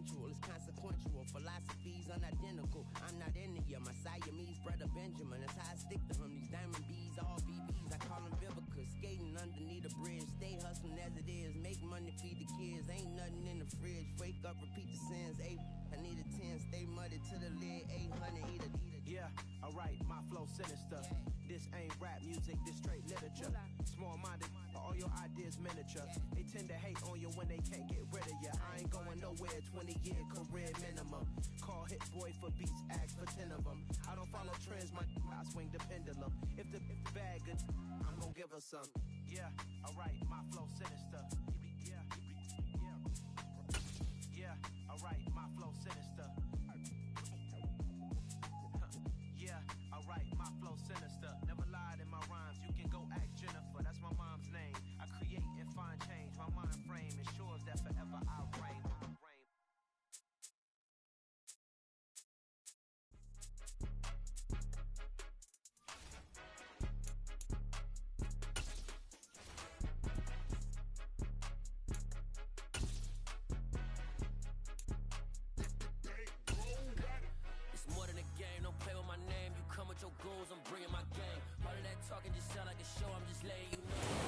sensual, it's consequential. Philosophies unidentical. I'm not India, my Siamese brother Benjamin. That's how I stick to him. These diamond bees, all BBs. I call them Vivica. Skating underneath a bridge. Stay hustling as it is. Make money, feed the kids. Ain't nothing in the fridge. Wake up, repeat the sins. I need a 10. Stay muddy to the lid. 800, eat a. Yeah, alright, my flow sinister. This ain't rap music, this straight literature. Small-minded, all your ideas miniature. They tend to hate on you when they can't get rid of you. I ain't going nowhere, 20-year career minimum. Call Hit Boy for beats, ask for 10 of them. I don't follow trends, I swing the pendulum. If the bag good, I'm gonna give her some. Yeah, alright, my flow sinister. Yeah, alright, my flow sinister. Yeah, alright, my flow sinister. Never lied in my rhymes, you can go ask Jennifer. That's my mom's name. I create and find change. My mind frame ensures that forever I'll reign.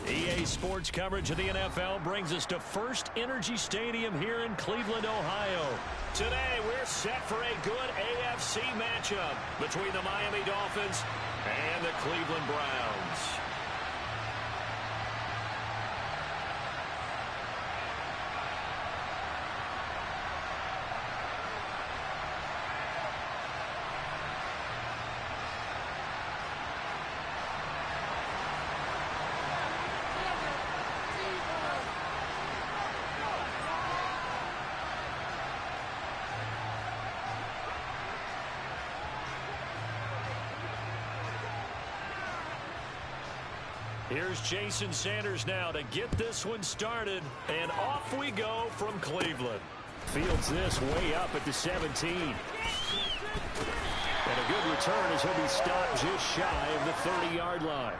EA Sports coverage of the NFL brings us to First Energy Stadium here in Cleveland, Ohio. Today, we're set for a good AFC matchup between the Miami Dolphins and the Cleveland Browns. Here's Jason Sanders now to get this one started, and off we go from Cleveland. Fields this way up at the 17. And a good return as he'll be stopped just shy of the 30-yard line.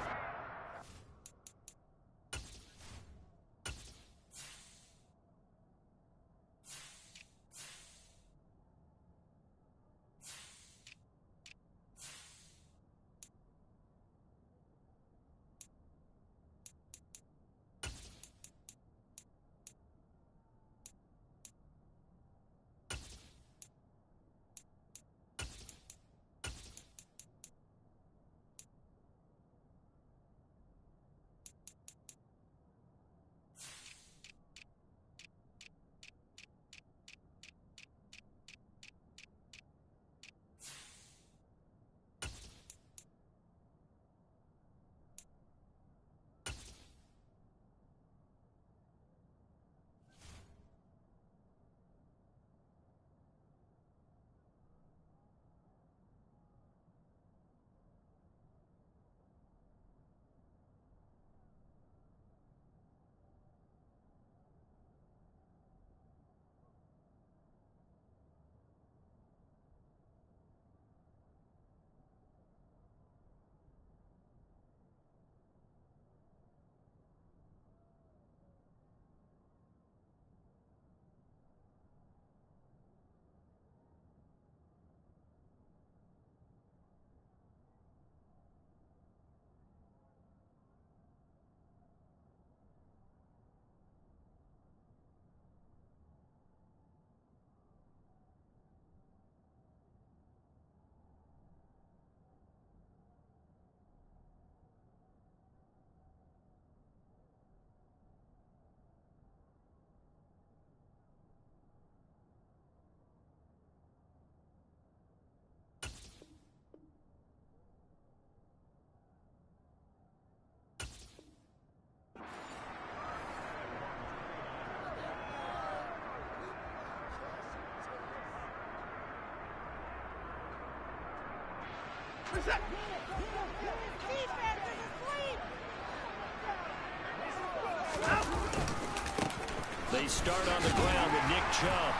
They start on the ground with Nick Chubb.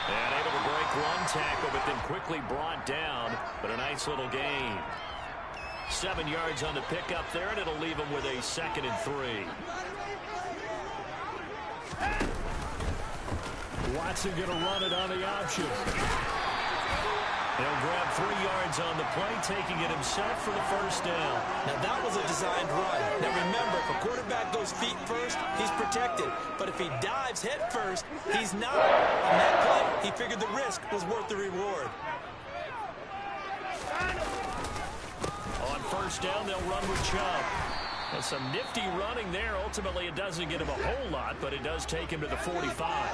And able to break one tackle, but then quickly brought down. But a nice little gain. 7 yards on the pickup there, and it'll leave him with a 2nd and 3. Watson going to run it on the option. He'll grab 3 yards on the play, taking it himself for the first down. Now, that was a designed run. Now, remember, if a quarterback goes feet first, he's protected. But if he dives head first, he's not. On that play, he figured the risk was worth the reward. On first down, they'll run with Chubb. And some nifty running there. Ultimately, it doesn't get him a whole lot, but it does take him to the 45.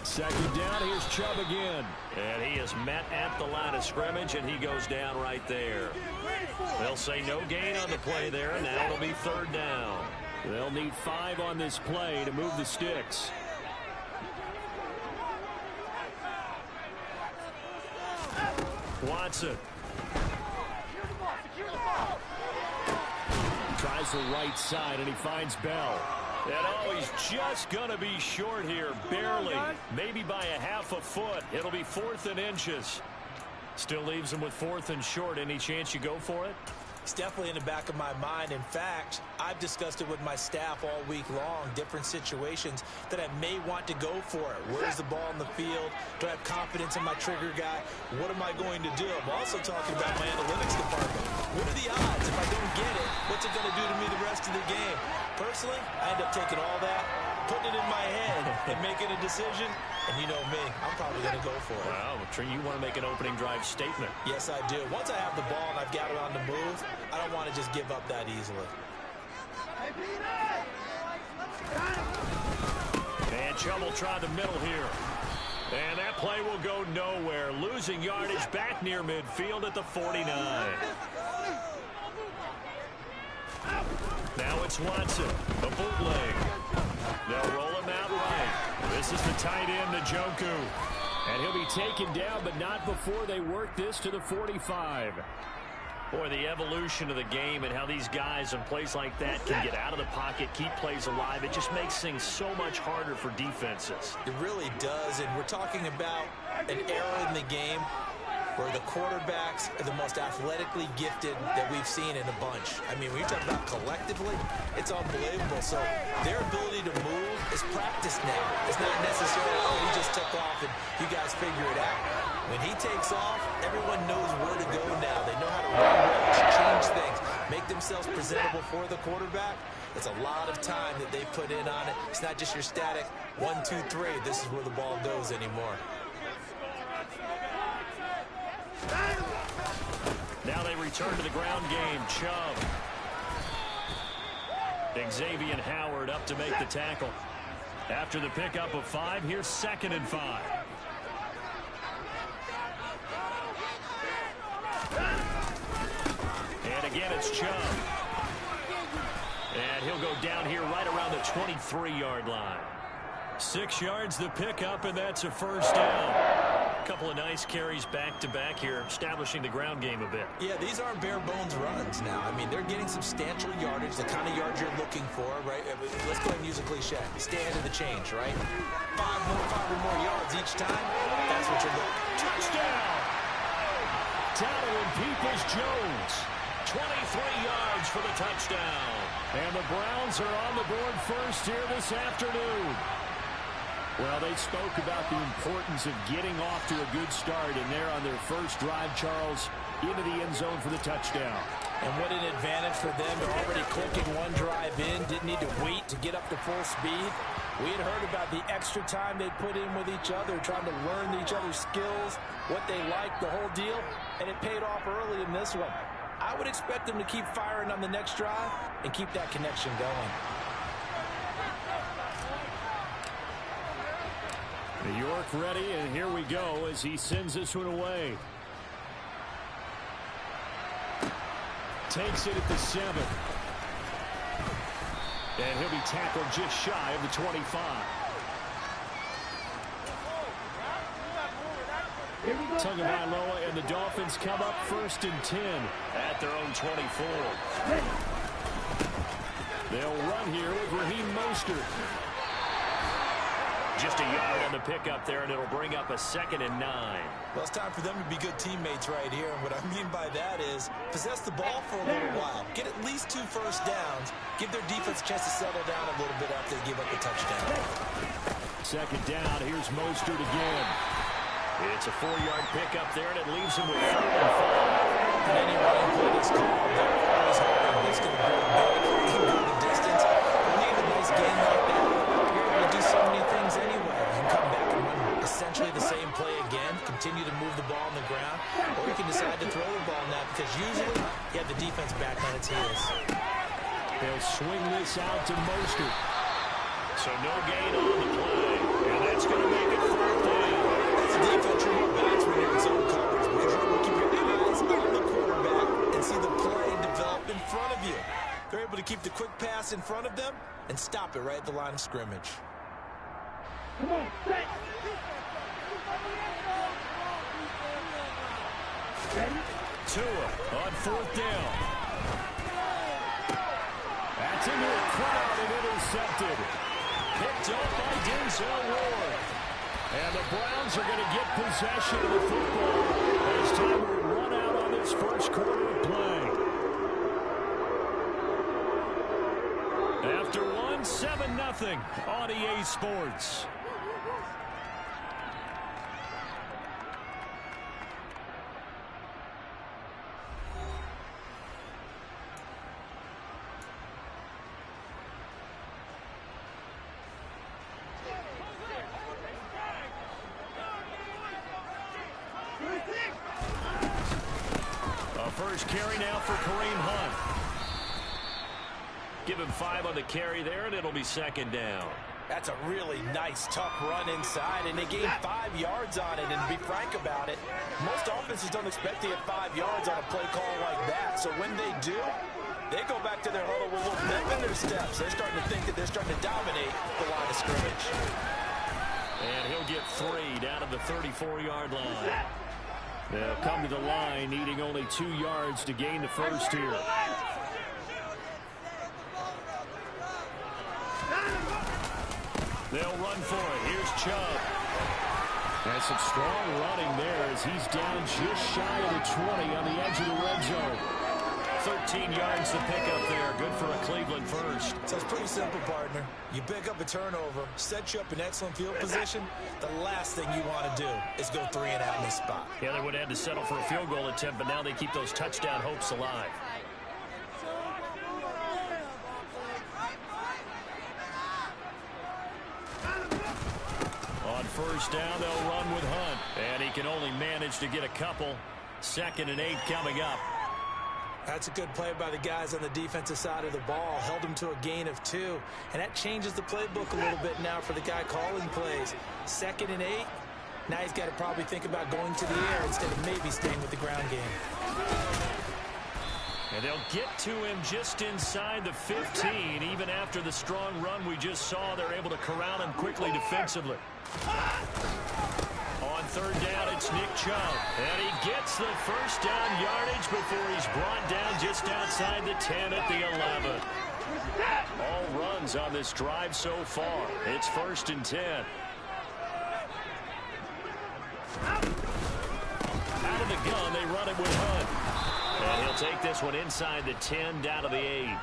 Second down, here's Chubb again. And he is met at the line of scrimmage, and he goes down right there. They'll say no gain on the play there, and now it'll be third down. They'll need 5 on this play to move the sticks. Watson. Tries the right side, and he finds Bell. And oh, he's just going to be short here, barely. Maybe by a half a foot. It'll be 4th and inches. Still leaves him with 4th and short. Any chance you go for it? It's definitely in the back of my mind. In fact, I've discussed it with my staff all week long, different situations that I may want to go for it. Where's the ball in the field? Do I have confidence in my trigger guy? What am I going to do? I'm also talking about my analytics department. What are the odds? If I don't get it, what's it going to do to me the rest of the game? Personally, I end up taking all that, putting it in my head, and making a decision. And you know me, I'm probably going to go for it. Wow, you want to make an opening drive statement. Yes, I do. Once I have the ball and I've got it on the move, I don't want to just give up that easily. And Chubb will try the middle here. And that play will go nowhere. Losing yardage back near midfield at the 49. Now it's Watson, the bootleg. They'll roll him out right. This is the tight end, Njoku. And he'll be taken down, but not before they work this to the 45. Boy, the evolution of the game and how these guys in plays like that can get out of the pocket, keep plays alive, it just makes things so much harder for defenses. It really does, and we're talking about an era in the game where the quarterbacks are the most athletically gifted that we've seen in a bunch. I mean, when you talk about collectively, it's unbelievable. So their ability to move is practiced now. It's not necessarily, oh, he just took off and you guys figure it out. When he takes off, everyone knows where to go now. They know how to run routes, change things, make themselves presentable for the quarterback. It's a lot of time that they put in on it. It's not just your static 1, 2, 3. This is where the ball goes anymore. Now they return to the ground game. Chubb. Xavier Howard up to make the tackle. After the pickup of 5, here's 2nd and 5. And again, it's Chubb. And he'll go down here right around the 23-yard line. 6 yards the pickup, and that's a first down. A couple of nice carries back-to-back here, establishing the ground game a bit. Yeah, these aren't bare-bones runs now. I mean, they're getting substantial yardage, the kind of yards you're looking for, right? Let's go ahead and use a cliche. Stay ahead of the change, right? 5 or more yards each time, that's what you're looking for. Touchdown! Donovan Peoples-Jones. 23 yards for the touchdown. And the Browns are on the board first here this afternoon. Well, they spoke about the importance of getting off to a good start, and they're on their first drive, Charles, into the end zone for the touchdown. And what an advantage for them. They're already clicking one drive in, didn't need to wait to get up to full speed. We had heard about the extra time they put in with each other, trying to learn each other's skills, what they liked, the whole deal, and it paid off early in this one. I would expect them to keep firing on the next drive and keep that connection going. New York ready, and here we go as he sends this one away. Takes it at the 7. And he'll be tackled just shy of the 25. Tagovailoa and the Dolphins come up 1st and 10 at their own 24. They'll run here with Raheem Mostert. Just a yard on the pickup there, and it'll bring up a 2nd and 9. Well, it's time for them to be good teammates right here. And what I mean by that is possess the ball for a little while. Get at least 2 first downs. Give their defense a chance to settle down a little bit after they give up the touchdown. 2nd down. Here's Mostert again. It's a 4-yard pickup there, and it leaves him with 3rd and 5. And any running play that's called, they're always hoping it's going to go big, can go the distance. When you have a nice game like that, you're able to do so many things anyway. You can come back and run essentially the same play again, continue to move the ball on the ground, or you can decide to throw the ball now because usually you have the defense back on its heels. They'll swing this out to Mostert. So no gain on the play, and that's going to make it 4th down. That's the defense you're more balanced when you're in zone coverage because you're able to keep your eyes on the quarterback and see the play develop in front of you. They're able to keep the quick pass in front of them and stop it right at the line of scrimmage. Come on, set. Tua on 4th down. That's into a crowd and intercepted. Picked up by Denzel Ward. And the Browns are going to get possession of the football as time will run out on this first quarter of play. After one, 7-0 on EA Sports. First carry now for Kareem Hunt. Give him 5 on the carry there, and it'll be 2nd down. That's a really nice, tough run inside, and they gained 5 yards on it. And to be frank about it, most offenses don't expect to get 5 yards on a play call like that. So when they do, they go back to their huddle with a little pep in their steps. They're starting to think that they're starting to dominate the line of scrimmage. And he'll get 3 down to the 34-yard line. They'll come to the line, needing only 2 yards to gain the first here. They'll run for it. Here's Chubb. And some strong running there as he's down just shy of the 20 on the edge of the red zone. 13 yards to pick up there. Good for a Cleveland first. So it's pretty simple, partner. You pick up a turnover, set you up in excellent field position. The last thing you want to do is go 3 and out in this spot. Yeah, they would have had to settle for a field goal attempt, but now they keep those touchdown hopes alive. On first down, they'll run with Hunt. And he can only manage to get a couple. 2nd and 8 coming up. That's a good play by the guys on the defensive side of the ball. Held him to a gain of 2. And that changes the playbook a little bit now for the guy calling plays. 2nd and 8. Now he's got to probably think about going to the air instead of maybe staying with the ground game. And they'll get to him just inside the 15. Even after the strong run we just saw, they're able to corral him quickly defensively. On 3rd down, it's Nick Chubb. And he gets the first down yardage before he's brought down just outside the 10 at the 11. All runs on this drive so far. It's 1st and 10. Out of the gun, they run it with Hunt. And he'll take this one inside the 10 down to the 8.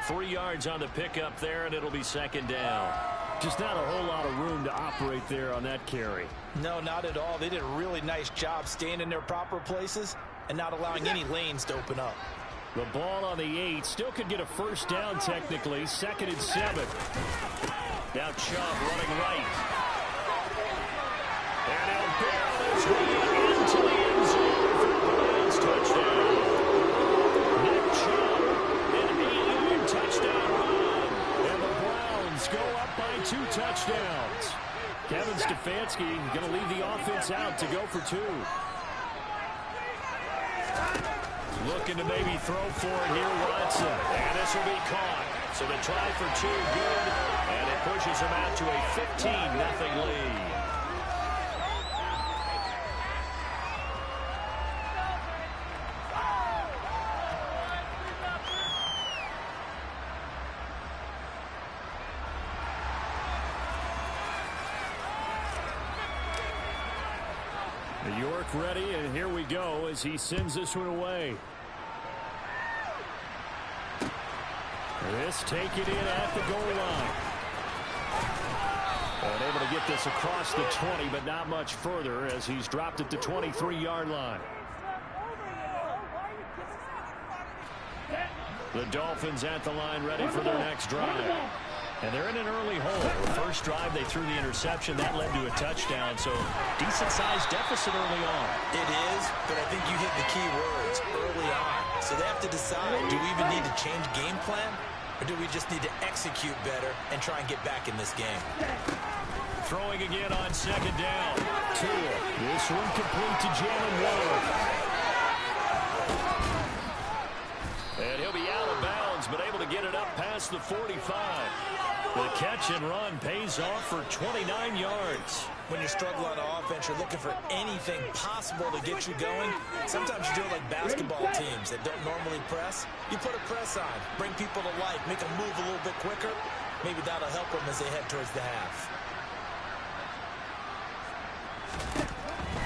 3 yards on the pickup there, and it'll be 2nd down. Just not a whole lot of room to operate there on that carry. No, not at all. They did a really nice job staying in their proper places and not allowing any lanes to open up. The ball on the 8 still could get a first down technically. 2nd and 7. Now Chubb running right. And he'll barrel his way into the end zone for the Browns touchdown. Nick Chubb, an 8-yard touchdown run. And the Browns go up by 2 touchdowns. Kevin Stefanski going to lead the offense out to go for 2. Looking to maybe throw for it here, Watson. And this will be caught. So the try for 2, good. And it pushes him out to a 15-0 lead. kickoff ready, and here we go as he sends this one away. This taken in at the goal line. And able to get this across the 20, but not much further as he's dropped it to 23-yard line. The Dolphins at the line ready for their next drive. And they're in an early hole. The first drive, they threw the interception. That led to a touchdown, so decent-sized deficit early on. It is, but I think you hit the key words, early on. So they have to decide, do we even need to change game plan, or do we just need to execute better and try and get back in this game? Throwing again on second down. Tua. This one complete to Jalen Waddle. And he'll be out of bounds, but able to get it up past the 45. The catch and run pays off for 29 yards. When you struggle on offense, you're looking for anything possible to get you going. Sometimes you do it like basketball teams that don't normally press. You put a press on, bring people to life, make them move a little bit quicker. Maybe that'll help them as they head towards the half.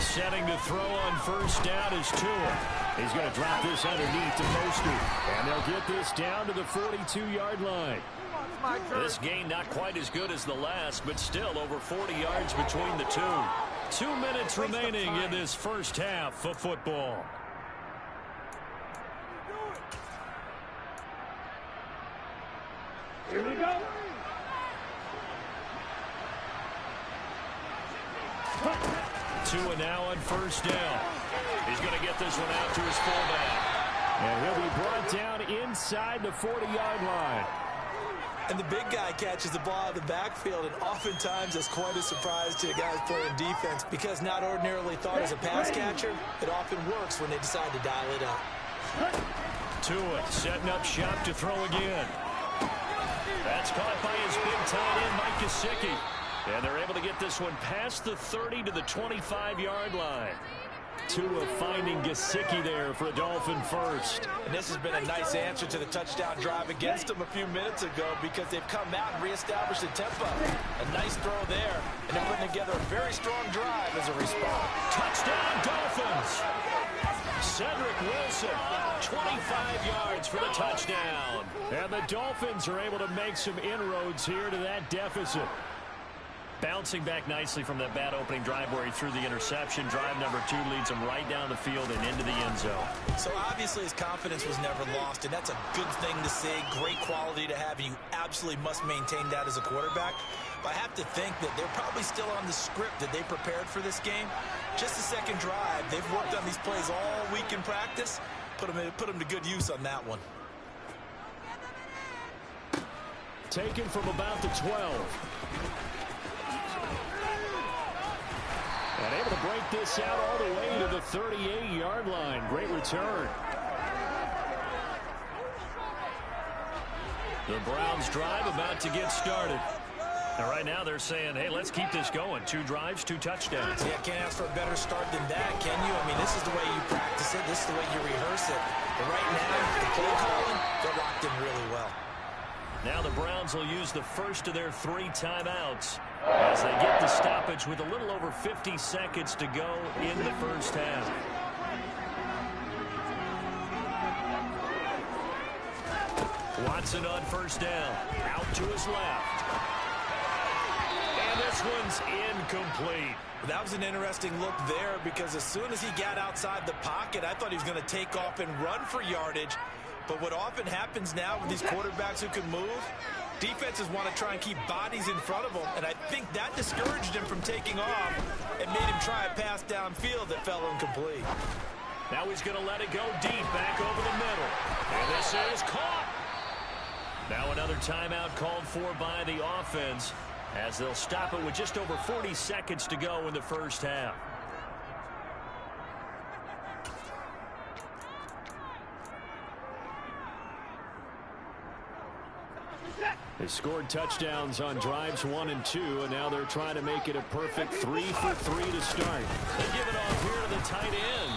Setting to throw on first down is Tua. He's going to drop this underneath to Moster. And they'll get this down to the 42-yard line. This gain not quite as good as the last, but still over 40 yards between the two. 2 minutes remaining in this first half of football. Here we go. Tua now on first down. He's going to get this one out to his fullback. And he'll be brought down inside the 40-yard line. And the big guy catches the ball out of the backfield, and oftentimes that's quite a surprise to the guys playing defense because not ordinarily thought as a pass catcher, it often works when they decide to dial it up. Tua setting up shop to throw again. That's caught by his big tight end, Mike Gesicki. And they're able to get this one past the 30 to the 25-yard line. Tua finding Gesicki there for a Dolphin first. And this has been a nice answer to the touchdown drive against them a few minutes ago because they've come out and reestablished the tempo. A nice throw there, and they're putting together a very strong drive as a response. Touchdown Dolphins! Cedric Wilson, 25 yards for the touchdown. And the Dolphins are able to make some inroads here to that deficit. Bouncing back nicely from that bad opening drive where he threw the interception. Drive number 2 leads him right down the field and into the end zone. So obviously his confidence was never lost, and that's a good thing to see. Great quality to have, and you absolutely must maintain that as a quarterback. But I have to think that they're probably still on the script that they prepared for this game. Just the second drive. They've worked on these plays all week in practice. Put them to good use on that one. Taken from about the 12. And able to break this out all the way to the 38-yard line. Great return. The Browns drive about to get started. And right now they're saying, hey, let's keep this going. 2 drives, 2 touchdowns. Yeah, can't ask for a better start than that, can you? I mean, this is the way you practice it. This is the way you rehearse it. But right now, the play calling, they're locked in really well. Now the Browns will use the first of their 3 timeouts as they get the stoppage with a little over 50 seconds to go in the first half. Watson on first down. Out to his left. And this one's incomplete. That was an interesting look there because as soon as he got outside the pocket, I thought he was going to take off and run for yardage. But what often happens now with these quarterbacks who can move, defenses want to try and keep bodies in front of them, and I think that discouraged him from taking off and made him try a pass downfield that fell incomplete. Now he's going to let it go deep back over the middle. And this is caught. Now another timeout called for by the offense as they'll stop it with just over 40 seconds to go in the first half. They scored touchdowns on drives 1 and 2, and now they're trying to make it a perfect 3 for 3 to start. They give it off here to the tight end.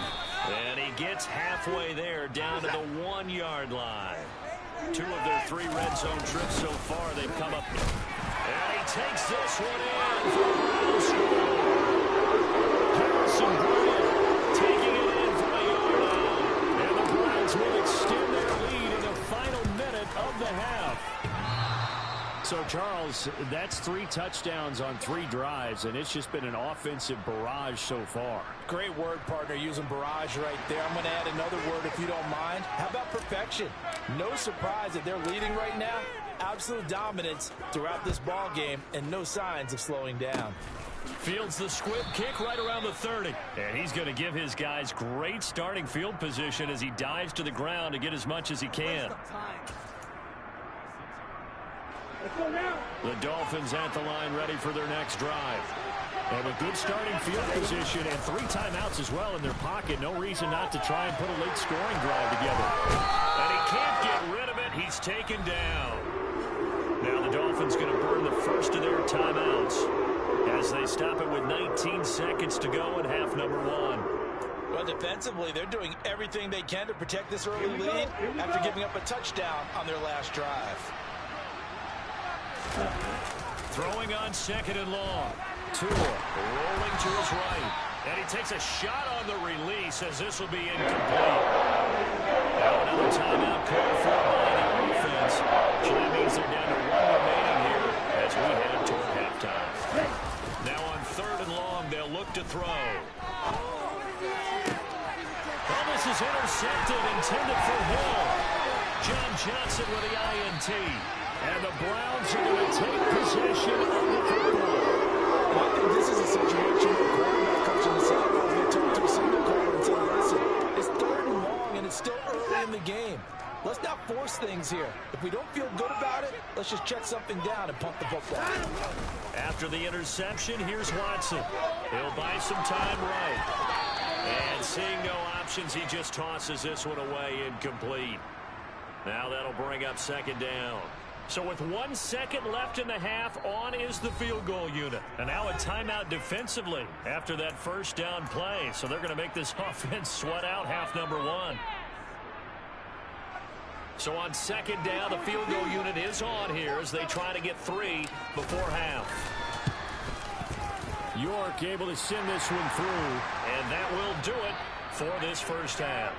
And he gets halfway there down to the 1-yard line. 2 of their 3 red zone trips so far, they've come up. And he takes this one in for a Browns score. Harrison Bryant Dolphins will extend their lead in the final minute of the half. So, Charles, that's 3 touchdowns on 3 drives, and it's just been an offensive barrage so far. Great word, partner, using barrage right there. I'm going to add another word if you don't mind. How about perfection? No surprise that they're leading right now. Absolute dominance throughout this ball game and no signs of slowing down. Fields the squib kick right around the 30. And he's going to give his guys great starting field position as he dives to the ground to get as much as he can. The Dolphins at the line ready for their next drive. And with good starting field position and 3 timeouts as well in their pocket, no reason not to try and put a late scoring drive together. And he can't get rid of it. He's taken down. Now the Dolphins going to burn the first of their timeouts as they stop it with 19 seconds to go in half number 1. Well, defensively, they're doing everything they can to protect this early lead after giving up a touchdown on their last drive. Throwing on 2nd and long. Tua rolling to his right. And he takes a shot on the release as this will be incomplete. Now another timeout call for the offense. So that means they're down to 1 remaining here as we head toward halftime. Now on 3rd and long, they'll look to throw. Well, this is intercepted, intended for Hill. John Johnson with the INT. And the Browns are going to take possession of the football. Well, I think this is a situation where the quarterback coach on the sideline is going to talk to a signal caller and say, listen, it's 3rd and long and it's still early in the game. Let's not force things here. If we don't feel good about it, let's just check something down and pump the football. After the interception, here's Watson. He'll buy some time right. And seeing no options, he just tosses this one away incomplete. Now that'll bring up 2nd down. So with 1 second left in the half, on is the field goal unit. And now a timeout defensively after that first down play. So they're going to make this offense sweat out half number 1. So on 2nd down, the field goal unit is on here as they try to get 3 before half. York able to send this one through, and that will do it for this first half.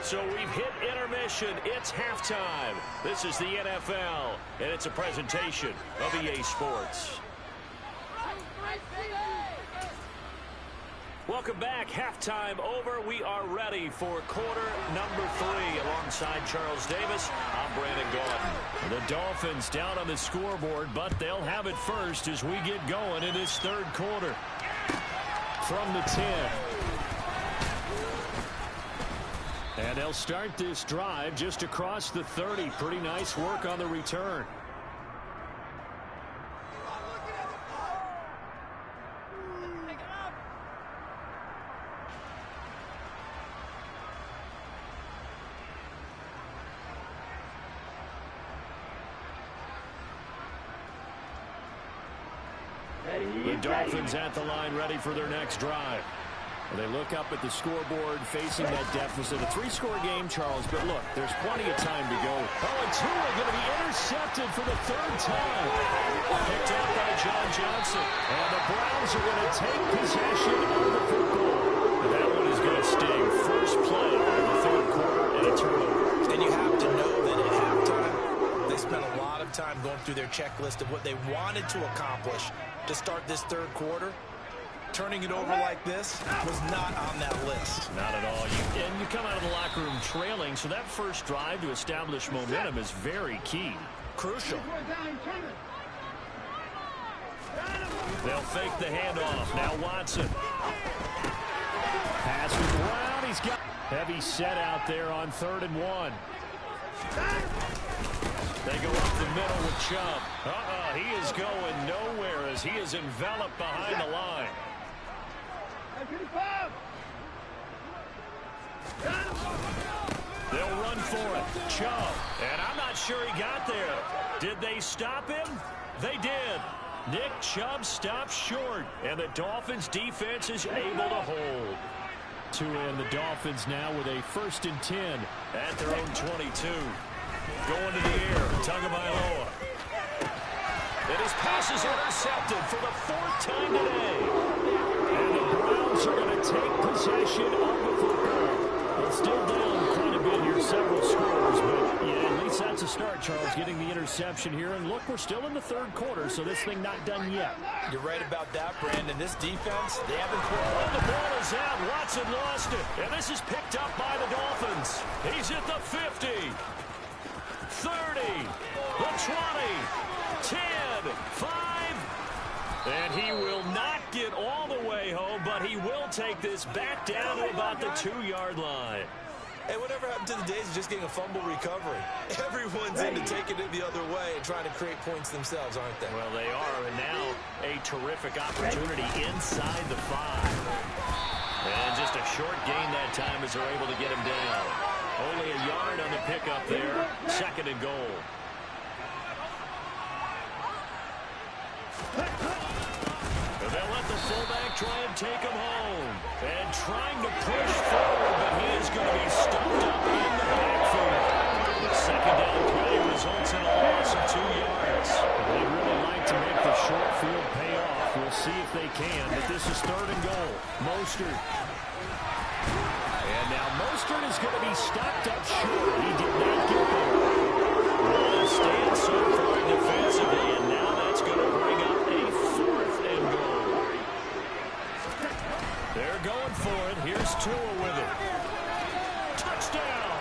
So we've hit intermission. It's halftime. This is the NFL, and it's a presentation of EA Sports. Welcome back. Halftime over. We are ready for quarter number 3. Alongside Charles Davis, I'm Brandon Gaudin. The Dolphins down on the scoreboard, but they'll have it first as we get going in this 3rd quarter. From the 10. And they'll start this drive just across the 30. Pretty nice work on the return. The Dolphins at the line ready for their next drive. They look up at the scoreboard facing that deficit. A 3-score game, Charles, but look, there's plenty of time to go. Oh, and Tua going to be intercepted for the 3rd time. Picked up by John Johnson. And the Browns are going to take possession of the football. That one is going to sting. First play of the 3rd quarter and a turnover. And you have to know that at halftime, they spent a lot of time going through their checklist of what they wanted to accomplish to start this 3rd quarter. Turning it over like this was not on that list. Not at all. And you come out of the locker room trailing, so that first drive to establish momentum is very key. Crucial. They'll fake the handoff. Now Watson. Pass with Brown. He's got heavy set out there on 3rd and 1. They go up the middle with Chubb. He is going nowhere as he is enveloped behind the line. They'll run for it. Chubb. And I'm not sure he got there. Did they stop him? They did. Nick Chubb stopped short. And the Dolphins defense is able to hold. To end the Dolphins now with a 1st and 10 at their own 22. Going to the air. Tagovailoa. And his pass is intercepted for the 4th time today. And the Browns are going to take possession of the football. They're still down quite a bit start, Charles, getting the interception here. And look, we're still in the third quarter, so this thing not done yet. You're right about that, Brandon. This defense, they haven't put... Oh, the ball is out. Watson lost it. And this is picked up by the Dolphins. He's at the 50. 30. The 20. 10. 5. And he will not get all the way home, but he will take this back down to about the 2-yard line. Hey, whatever happened to the days of just getting a fumble recovery? Everyone's into taking it the other way and trying to create points themselves, aren't they? Well, they are, and now a terrific opportunity inside the 5. And just a short gain that time as they're able to get him down. Only a yard on the pickup there. 2nd and goal. They'll let the fullback try and take him home. And trying to push forward, but he is going to be stumped up in the backfield. The 2nd down play results in a loss of 2 yards. They'd really like to make the short field pay off. We'll see if they can, but this is 3rd and goal. Mostert. And now Mostert is going to be stopped up short. He did not get there. What a stand so far defensively, and now that's going to bring up a 4th and goal. They're going for it. Here's Tua with it. Touchdown!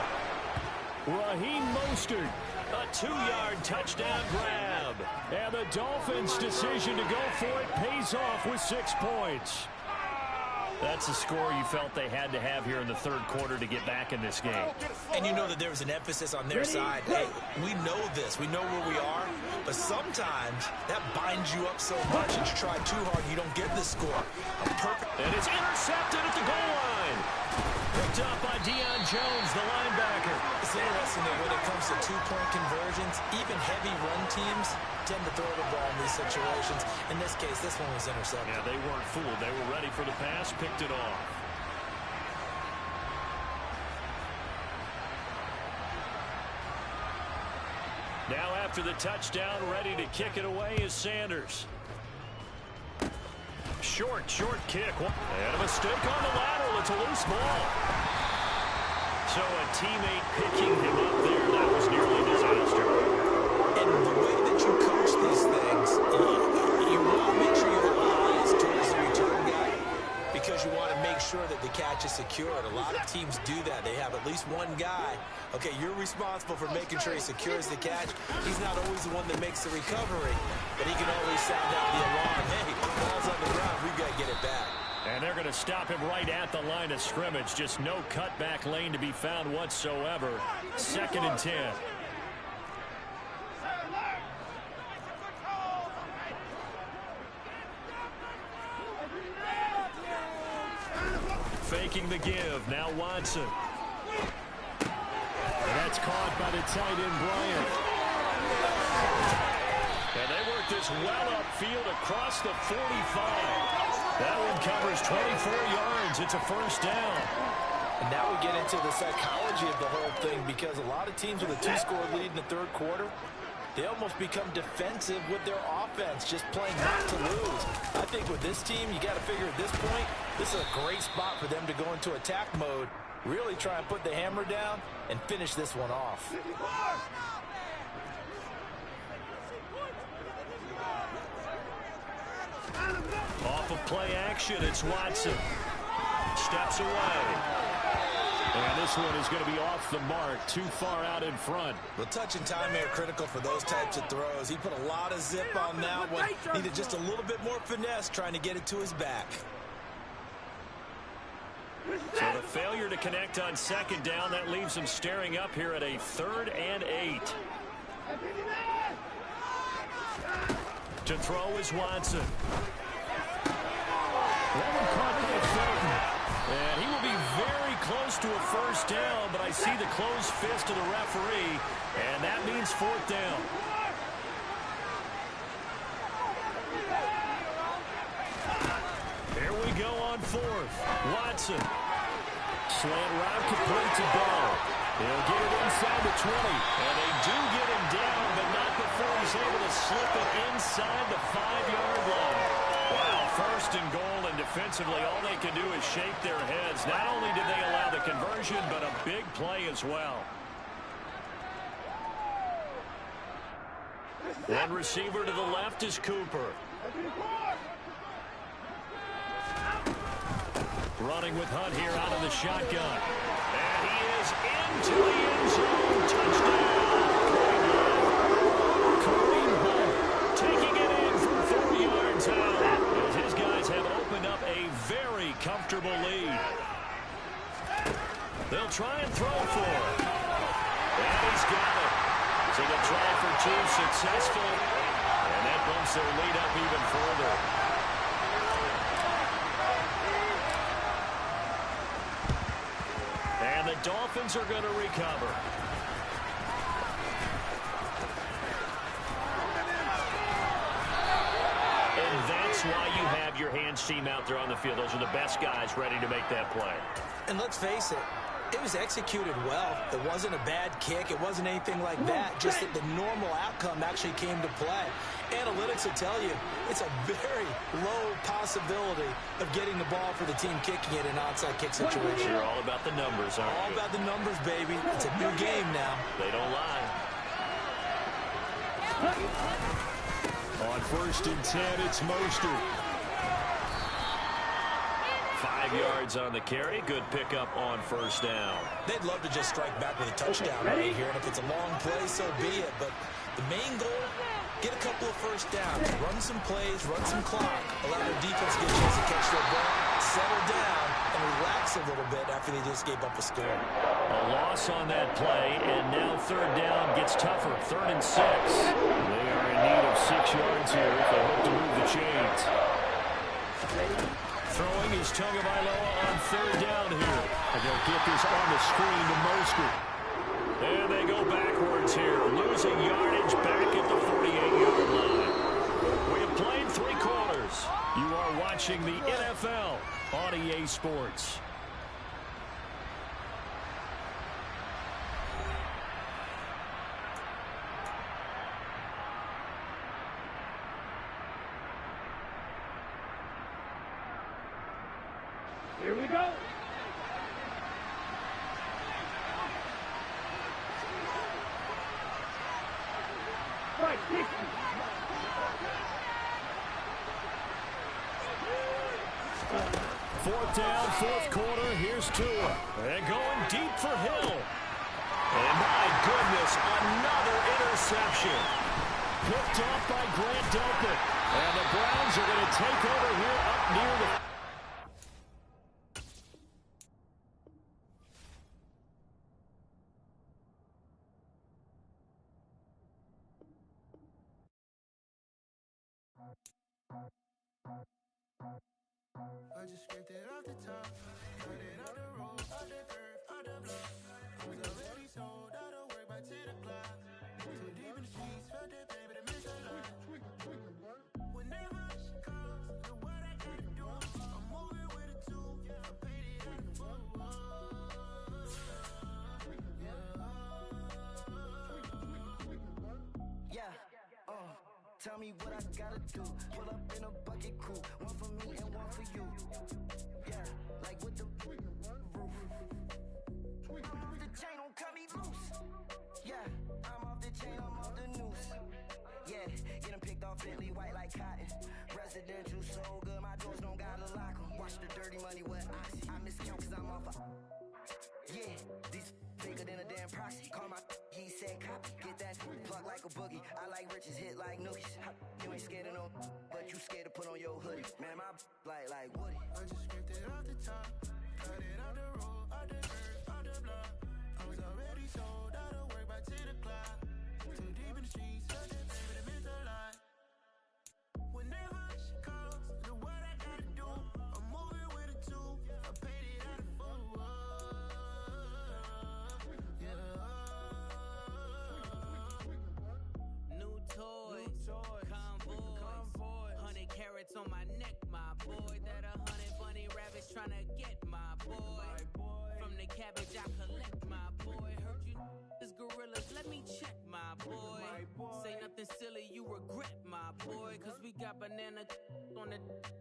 Raheem Mostert. A 2-yard touchdown grab. And the Dolphins' decision to go for it pays off with 6 points. That's a score you felt they had to have here in the third quarter to get back in this game. And you know that there was an emphasis on their side. Hey, we know this. We know where we are. But sometimes that binds you up so much that you try too hard and you don't get the score. And it's intercepted at the goal line. Picked up by Deion Jones, the linebacker. It's interesting that when it comes to 2-point conversions, even heavy run teams tend to throw the ball in these situations. In this case, this one was intercepted. Yeah, they weren't fooled. They were ready for the pass, picked it off. Now after the touchdown, ready to kick it away is Sanders. Short kick. And a mistake on the lateral. It's a loose ball. So a teammate picking him up there, that was nearly a disaster. And the way that you coach these things, you want to make sure you have eyes towards the return guy because you want to make sure that the catch is secured. A lot of teams do that. They have at least one guy. Okay, you're responsible for making sure he secures the catch. He's not always the one that makes the recovery, but he can always sound out the alarm. Hey, the ball's on the ground. We've got to get it back. And they're going to stop him right at the line of scrimmage. Just no cutback lane to be found whatsoever. 2nd and 10. Faking the give. Now Watson. And that's caught by the tight end, Bryant. And they work this well upfield across the 45. That one covers 24 yards. It's a 1st down. And now we get into the psychology of the whole thing because a lot of teams with a 2-score lead in the third quarter, they almost become defensive with their offense, just playing not to lose. I think with this team, you got to figure at this point, this is a great spot for them to go into attack mode, really try and put the hammer down and finish this one off. Off of play action, it's Watson. Steps away. And this one is going to be off the mark, too far out in front. Well, touch and time are critical for those types of throws. He put a lot of zip on that one. Needed just a little bit more finesse trying to get it to his back. So the failure to connect on 2nd down, that leaves him staring up here at a 3rd and 8. To throw is Watson. That one caught by Felton. And he will be very close to a 1st down, but I see the closed fist of the referee, and that means 4th down. Here we go on 4th. Watson. Slant route complete to Bell. He'll get it inside the 20. And they do get him down, but not before he's able to slip it inside the 5-yard line. Wow, 1st and goal, and defensively all they can do is shake their heads. Not only did they allow the conversion, but a big play as well. One receiver to the left is Cooper. Running with Hunt here out of the shotgun. And he is into the end zone. Touchdown. Kareem Hunt taking it in from 4 yards out. As his guys have opened up a very comfortable lead. They'll try and throw for it. And he's got it. So the try for two successful. And that bumps their lead up even further. And the Dolphins are going to recover. And that's why you have your hands team out there on the field. Those are the best guys ready to make that play. And let's face it, it was executed well. It wasn't a bad kick. It wasn't anything like that. Just that the normal outcome actually came to play. Analytics will tell you it's a very low possibility of getting the ball for the team kicking it in an onside kick situation. You're all about the numbers, aren't you? All about the numbers, baby. It's a new game now. They don't lie. On 1st and 10, it's Moster. 5 yards on the carry. Good pickup on 1st down. They'd love to just strike back with a touchdown right here. And if it's a long play, so be it. But the main goal, get a couple of 1st downs. Run some plays, run some clock. Allow their defense to get a chance to catch their ball, settle down, and relax a little bit after they just gave up a score. A loss on that play, and now 3rd down gets tougher. 3rd and 6. They are in need of 6 yards here if they hope to move the chains. Throwing is Tagovailoa on 3rd down here. And they'll get this on the screen to Moster. And they go backwards here, losing yardage back at the 48-yard line. We have played 3 quarters. You are watching the NFL on EA Sports. Here we go. Right, 60. 4th down, 4th quarter. Here's Tua. And going deep for Hill. And my goodness, another interception. Picked off by Grant Delpit. And the Browns are going to take over here up near the... I just scraped it off the top, cut it off the road, off the curve, off the block. I was already sold out of work by 10 o'clock. Too deep in the streets, felt that pain, but it meant a lot. Whenever she calls, know what I gotta do. I'm moving with a 2, I paid it out the book. Tell me what I gotta do. Pull up in a bucket crew, one for me and one for you. Yeah, like with the roof. I'm off the chain, don't cut me loose. Yeah, I'm off the chain, I'm off the noose. Yeah, getting picked off Bentley white like cotton. Residential so good, my doors don't gotta lock 'em. Watch the dirty money with oxy. I miscount cause I'm off a... Yeah, these bigger than a damn proxy. Call my he said copy. Get that plug like a boogie. I like riches, hit like nookies. You ain't scared of no, but you scared to put on your hoodie. Man, my like Woody. I just scraped it off the top, cut it off the road, off the curve, off the block. I was already sold out of work by 10 o'clock. Too deep in the streets, felt that pain, but it meant a lot. Whenever she calls, know what I gotta do. I'm moving with a 2, I paid it out of full. New toys, convoy, 100 carats on my neck, my boy. That 100 bunny rabbits tryna get my boy. From the cabbage I collect, my boy. Heard you is gorillas, let me check my my boy. Say nothing silly, you regret, my boy. Cause we got banana on the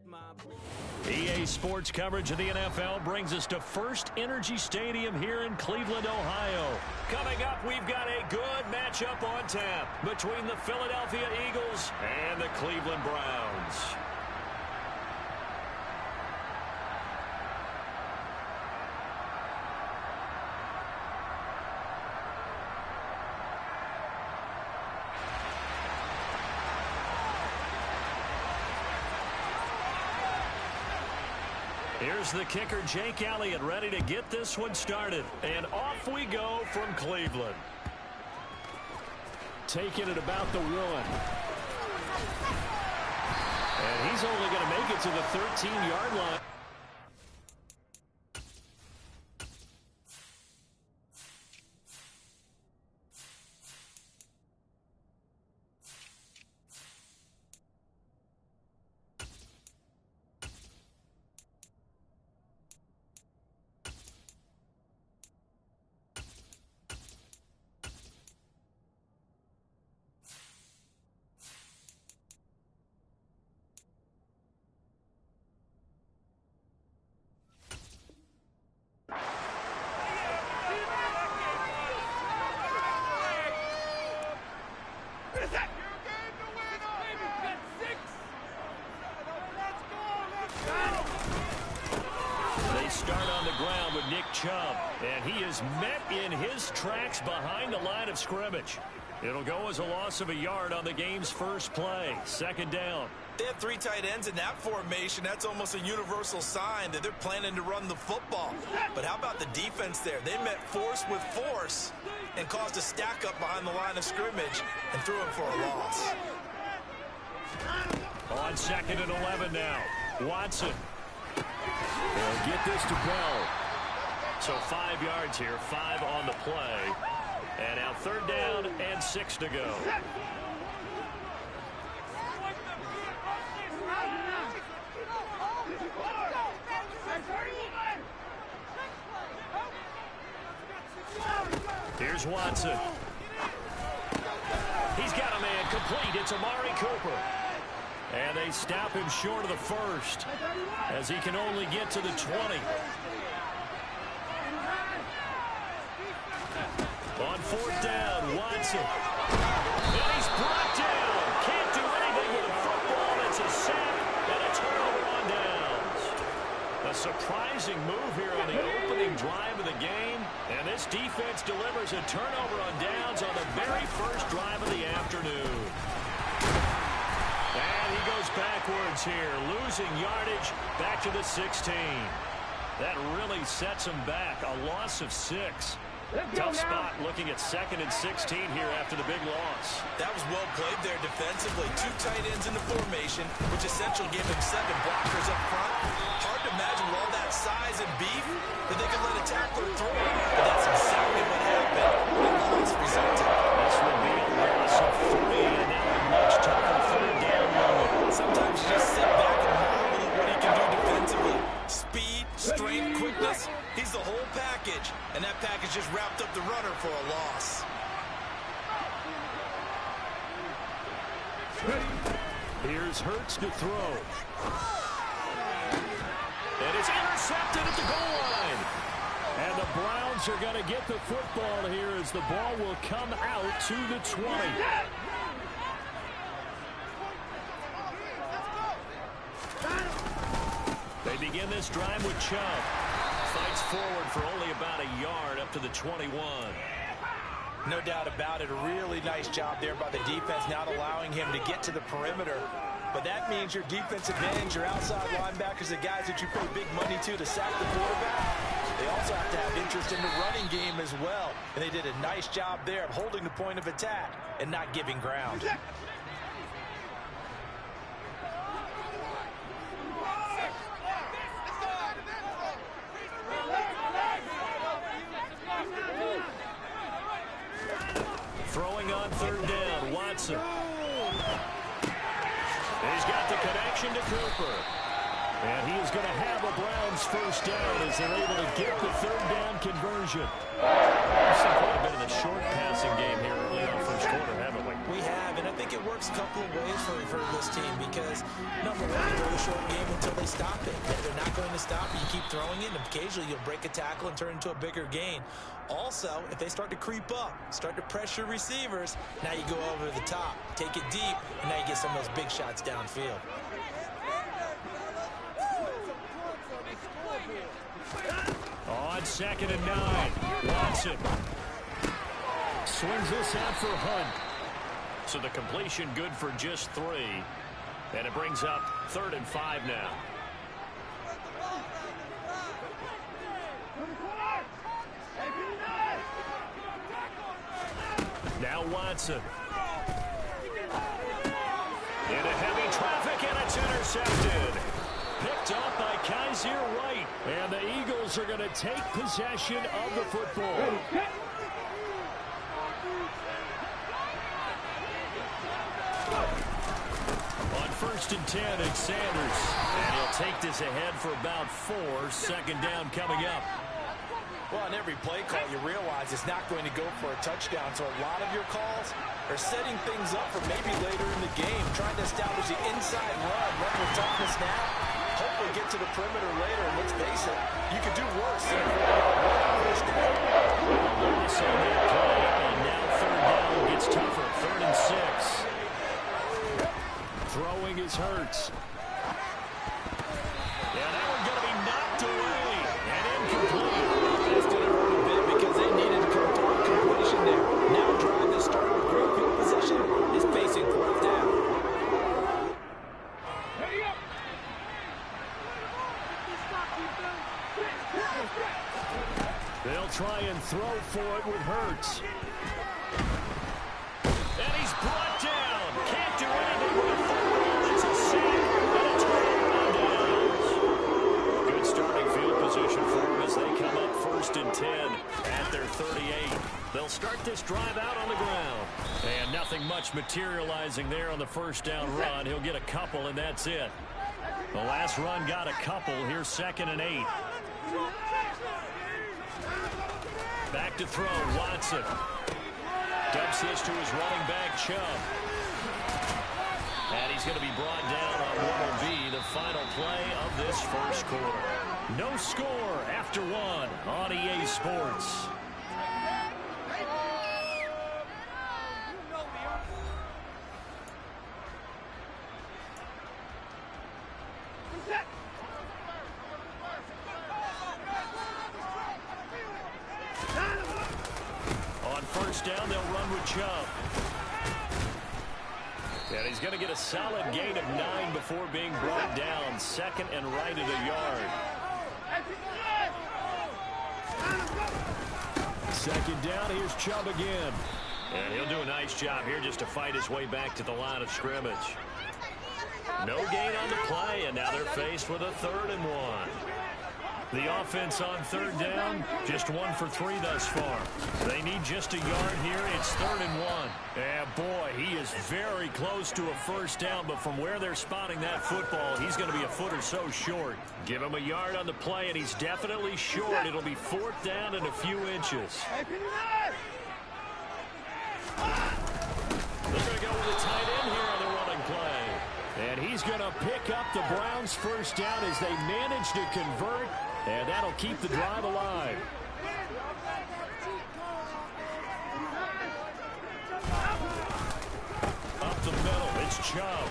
my boy. EA Sports coverage of the NFL brings us to First Energy Stadium here in Cleveland, Ohio. Coming up, we've got a good matchup on tap between the Philadelphia Eagles and the Cleveland Browns. Here's the kicker, Jake Elliott, ready to get this one started. And off we go from Cleveland. Taking it about the 1. And he's only going to make it to the 13-yard line. Chubb, and he is met in his tracks behind the line of scrimmage. It'll go as a loss of a yard on the game's first play. Second down. They have 3 tight ends in that formation. That's almost a universal sign that they're planning to run the football. But how about the defense there? They met force with force and caused a stack up behind the line of scrimmage and threw him for a loss. On 2nd and 11 now. Watson. They'll get this to Bell. So 5 yards here, 5 on the play. And now 3rd down and 6 to go. Here's Watson. He's got a man complete. It's Amari Cooper. And they stop him short of the first as he can only get to the 20. On 4th down, Watson. And he's brought down. Can't do anything with a football. It's a sack and a turnover on downs. A surprising move here on the opening drive of the game. And this defense delivers a turnover on downs on the very first drive of the afternoon. And he goes backwards here, losing yardage back to the 16. That really sets him back. A loss of 6. Tough spot looking at 2nd and 16 here after the big loss. That was well played there defensively. 2 tight ends in the formation, which essentially gave him 7 blockers up front. Hard to imagine with all that size and beef that they could let a tackler through. But that's exactly what happened. The loss resulted. This will be a loss of 3, and now a much tougher 3rd down moment. Sometimes you just sit back and marvel at what he can do defensively. Speed, strength, quickness. He's the whole package, and that package just wrapped up the runner for a loss. Here's Hurts to throw. And it's intercepted at the goal line. And the Browns are going to get the football here as the ball will come out to the 20. They begin this drive with Chubb. Fights forward for only about a yard up to the 21. No doubt about it. A really nice job there by the defense, not allowing him to get to the perimeter. But that means your defensive ends, your outside linebackers, the guys that you pay big money to sack the quarterback. They also have to have interest in the running game as well. And they did a nice job there of holding the point of attack and not giving ground. Throwing on 3rd down, Watson. He's got the connection to Cooper. And he is going to have a Browns first down as they're able to get the 3rd down conversion. We've seen quite a bit of the short passing game here early in the first quarter. think it works a couple of ways for this team because, number one, you go the short game until they stop it. If they're not going to stop it, you keep throwing it, and occasionally you'll break a tackle and turn it into a bigger gain. Also, if they start to creep up, start to pressure receivers, now you go over the top, take it deep, and now you get some of those big shots downfield. On 2nd and 9, Watson swings this out for Hunt. So the completion good for just 3. And it brings up 3rd and 5 now. Now Watson. Into heavy traffic, and it's intercepted. Picked up by Kaiser White. And the Eagles are going to take possession of the football. On 1st and 10, it's Sanders. And he'll take this ahead for about 4. 2nd down coming up. Well, on every play call, you realize it's not going to go for a touchdown. So a lot of your calls are setting things up for maybe later in the game, trying to establish the inside run with toughness now. Hopefully get to the perimeter later. And let's face it, you could do worse than first down. Loss on that play, and now 3rd down gets tougher. 3rd and 6. Throwing is Hurts. Yeah, that one's going to be knocked away and incomplete. That's going to hurt a bit because they needed to come through a completion there. Now drive to start with great field position is facing 4th down. They'll try and throw for it with Hurts. And he's brought down. Can't do anything with a football. It's a sack and a 12 on downs. Good starting field position for them as they come up 1st and 10 at their 38. They'll start this drive out on the ground. And nothing much materializing there on the 1st down run. He'll get a couple, and that's it. The last run got a couple. Here's 2nd and 8. Back to throw, Watson. Dumps this to his running back, Chubb. And he's going to be brought down on what will be the final play of this 1st quarter. No score after 1 on EA Sports. On 1st down, they'll run with Chubb. And he's going to get a solid gain of 9 before being brought down. 2nd and right at a yard. 2nd down, here's Chubb again. And he'll do a nice job here just to fight his way back to the line of scrimmage. No gain on the play, and now they're faced with a 3rd and 1. The offense on 3rd down, just 1 for 3 thus far. They need just a yard here. It's 3rd and 1. And boy, he is very close to a 1st down, but from where they're spotting that football, he's going to be a foot or so short. Give him a yard on the play, and he's definitely short. It'll be 4th down and a few inches. They're going to go with a tight end here on the running play. And he's going to pick up the Browns' 1st down as they manage to convert. And that'll keep the drive alive. Up the middle, it's Chubb.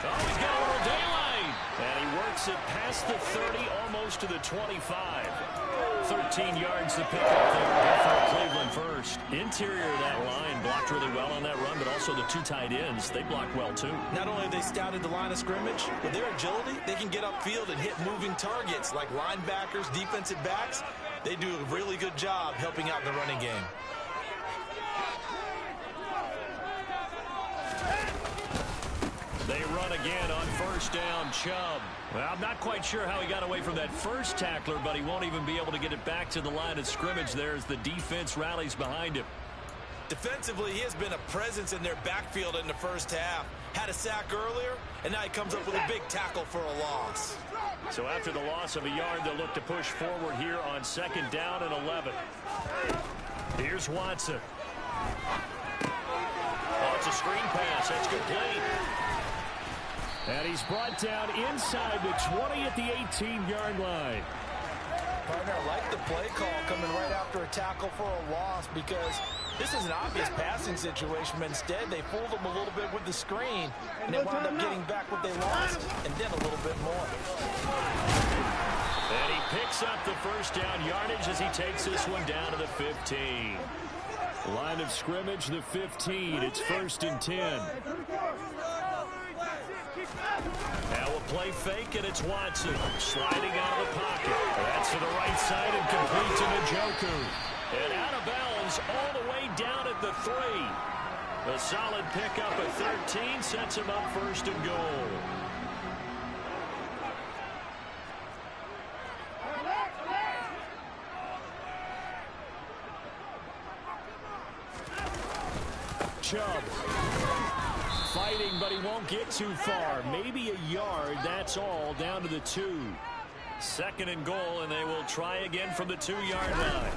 Oh, he's got a little daylight. And he works it past the 30, almost to the 25. 13 yards to pick up there for Cleveland first. Interior of that line blocked really well on that run, but also the 2 tight ends, they blocked well too. Not only have they scouted the line of scrimmage, with their agility, they can get upfield and hit moving targets like linebackers, defensive backs. They do a really good job helping out in the running game. They run again on 1st down, Chubb. Well, I'm not quite sure how he got away from that first tackler, but he won't even be able to get it back to the line of scrimmage there as the defense rallies behind him. Defensively, he has been a presence in their backfield in the 1st half. Had a sack earlier, and now he comes up with a big tackle for a loss. So after the loss of a yard, they'll look to push forward here on 2nd down and 11. Here's Watson. a screen pass. That's complete. And he's brought down inside the 20 at the 18-yard line. Partner, I like the play call coming right after a tackle for a loss because this is an obvious passing situation, but instead they fooled them a little bit with the screen, and they wound up getting back what they lost, and then a little bit more. And he picks up the first down yardage as he takes this one down to the 15. Line of scrimmage, the 15. It's 1st and 10. Now a play fake, and it's Watson sliding out of the pocket. That's to the right side and complete to Njoku. And out of bounds all the way down at the 3. A solid pickup at 13 sets him up 1st and goal. Chubb fighting, but he won't get too far. Maybe a yard, that's all, down to the 2. 2nd and goal, and they will try again from the 2-yard line.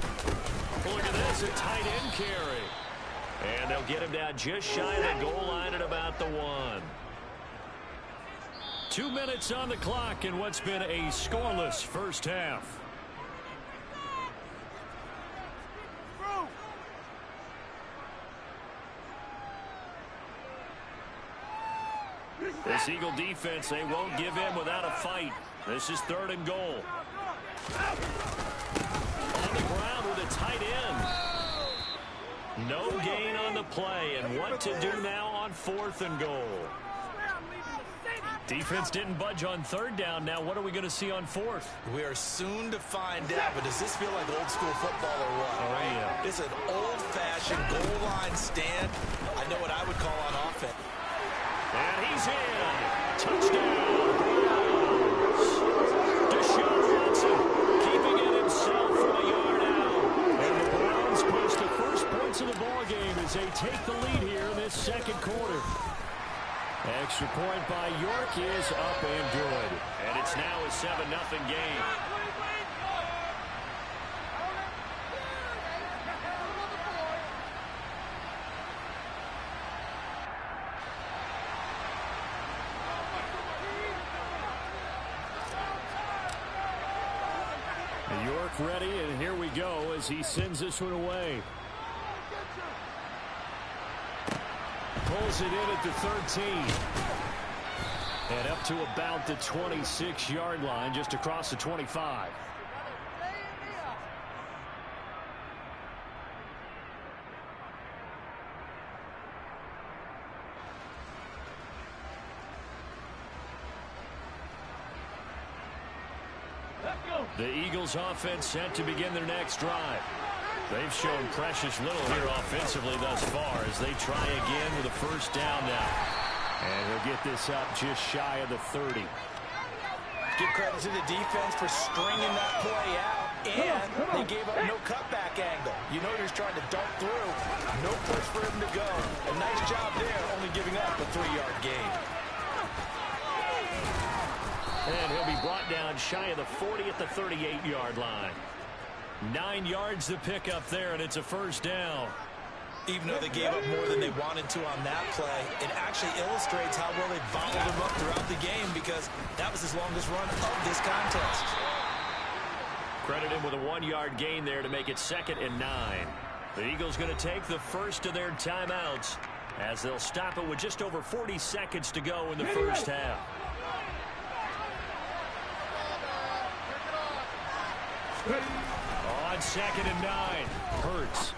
Look at this, a tight end carry. And they'll get him down just shy of the goal line at about the 1. 2 minutes on the clock in what's been a scoreless first half. This Eagle defense, they won't give in without a fight. This is 3rd and goal. On the ground with a tight end. No gain on the play, and what to do now on 4th and goal. Defense didn't budge on 3rd down. Now what are we going to see on 4th? We are soon to find out, but does this feel like old school football or what? Oh, yeah. It's an old-fashioned goal line stand. I know what I would call on offense. And he's in. Touchdown, Browns. Deshaun Watson keeping it himself from a yard out. And the Browns post the first points of the ballgame as they take the lead here in this 2nd quarter. Extra point by York is up and good. And it's now a 7-0 game. York ready, and here we go as he sends this one away. Pulls it in at the 13. And up to about the 26-yard line, just across the 25. The Eagles offense set to begin their next drive. They've shown precious little here offensively thus far as they try again with a first down now. And he'll get this up just shy of the 30. Give credit to the defense for stringing that play out, and they gave up no cutback angle. You know you're trying to dunk through. No push for him to go. A nice job there, only giving up a 3-yard gain. And he'll be brought down shy of the 40 at the 38-yard line. 9 yards to pick up there, and it's a first down. Even though they gave up more than they wanted to on that play, it actually illustrates how well they bottled him up throughout the game because that was his longest run of this contest. Credit him with a 1-yard gain there to make it 2nd and 9. The Eagles going to take the first of their timeouts as they'll stop it with just over 40 seconds to go in the first half. On 2nd and 9, Hurts.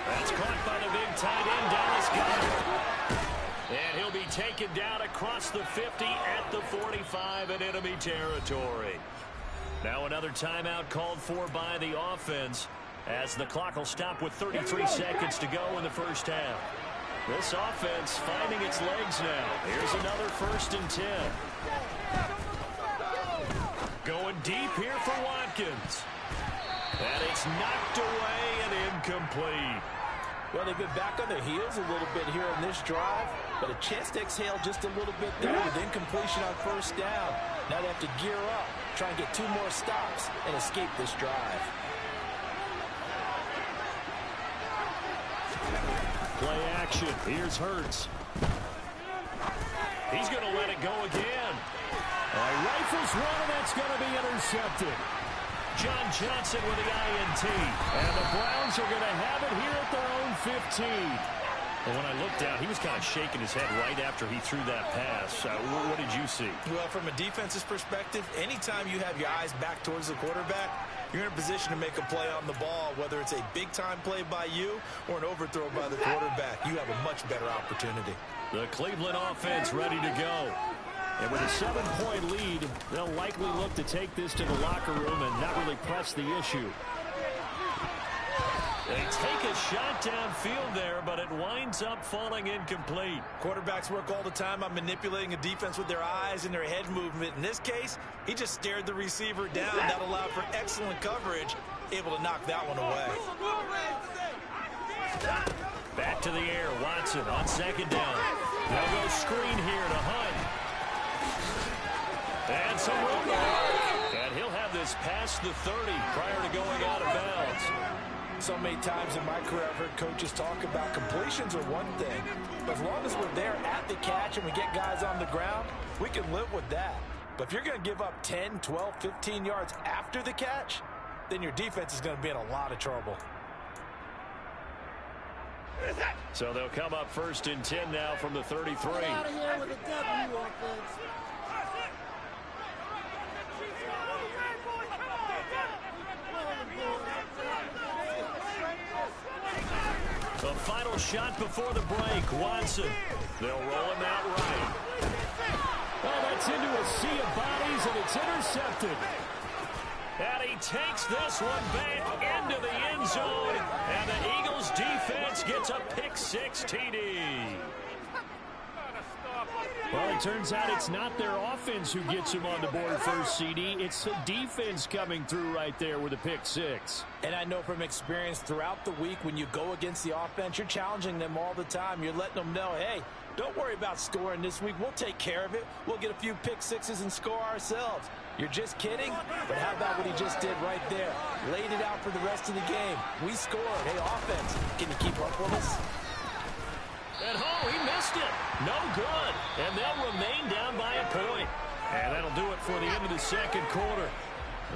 That's caught by the big tight end, Dallas Goedert. And he'll be taken down across the 50 at the 45 in enemy territory. Now another timeout called for by the offense as the clock will stop with 33 seconds to go in the first half. This offense finding its legs now. Here's another 1st and 10. Going deep here for Watkins. And it's knocked away and incomplete. Well, they've been back on their heels a little bit here in this drive, but a chance to exhale just a little bit there with incompletion on first down. Now they have to gear up, try and get 2 more stops, and escape this drive. Play action. Here's Hurts. He's going to let it go again. Rifles one, and that's going to be intercepted. John Johnson with the INT. And the Browns are going to have it here at their own 15. Well, when I looked down, he was kind of shaking his head right after he threw that pass. What did you see? Well, from a defense's perspective, anytime you have your eyes back towards the quarterback, you're in a position to make a play on the ball, whether it's a big-time play by you or an overthrow by the quarterback. You have a much better opportunity. The Cleveland offense ready to go. And with a 7-point lead, they'll likely look to take this to the locker room and not really press the issue. They take a shot downfield there, but it winds up falling incomplete. Quarterbacks work all the time on manipulating a defense with their eyes and their head movement. In this case, he just stared the receiver down. That allowed for excellent coverage, able to knock that one away. Back to the air, Watson on second down. They'll go screen here to Hunt. And some room there. And he'll have this past the 30 prior to going out of bounds. So many times in my career, I've heard coaches talk about completions are one thing. But as long as we're there at the catch and we get guys on the ground, we can live with that. But if you're going to give up 10, 12, 15 yards after the catch, then your defense is going to be in a lot of trouble. So they'll come up first and 10 now from the 33. Get out of here with a W offense. The final shot before the break, Watson. They'll roll him out right. Oh, that's into a sea of bodies, and it's intercepted. And he takes this one back into the end zone, and the Eagles defense gets a pick-6 TD. Well, it turns out it's not their offense who gets him on the board first, CD. It's the defense coming through right there with a pick-6. And I know from experience throughout the week when you go against the offense, you're challenging them all the time. You're letting them know, hey, don't worry about scoring this week. We'll take care of it. We'll get a few pick-6s and score ourselves. You're just kidding? But how about what he just did right there? Laid it out for the rest of the game. We scored. Hey, offense, can you keep up with us? And he missed it. No good. And they'll remain down by a point. And that'll do it for the end of the second quarter.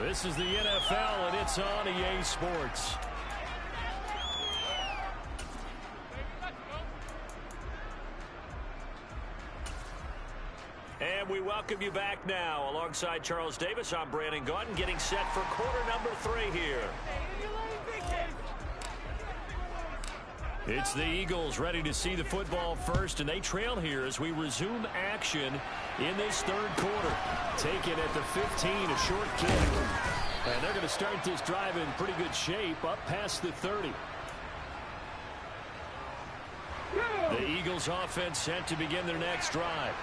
This is the NFL, and it's on EA Sports. And we welcome you back now. Alongside Charles Davis, I'm Brandon Gaudin, getting set for quarter number 3 here. It's the Eagles ready to see the football first, and they trail here as we resume action in this third quarter. Take it at the 15, a short kick. And they're going to start this drive in pretty good shape, up past the 30. The Eagles offense set to begin their next drive.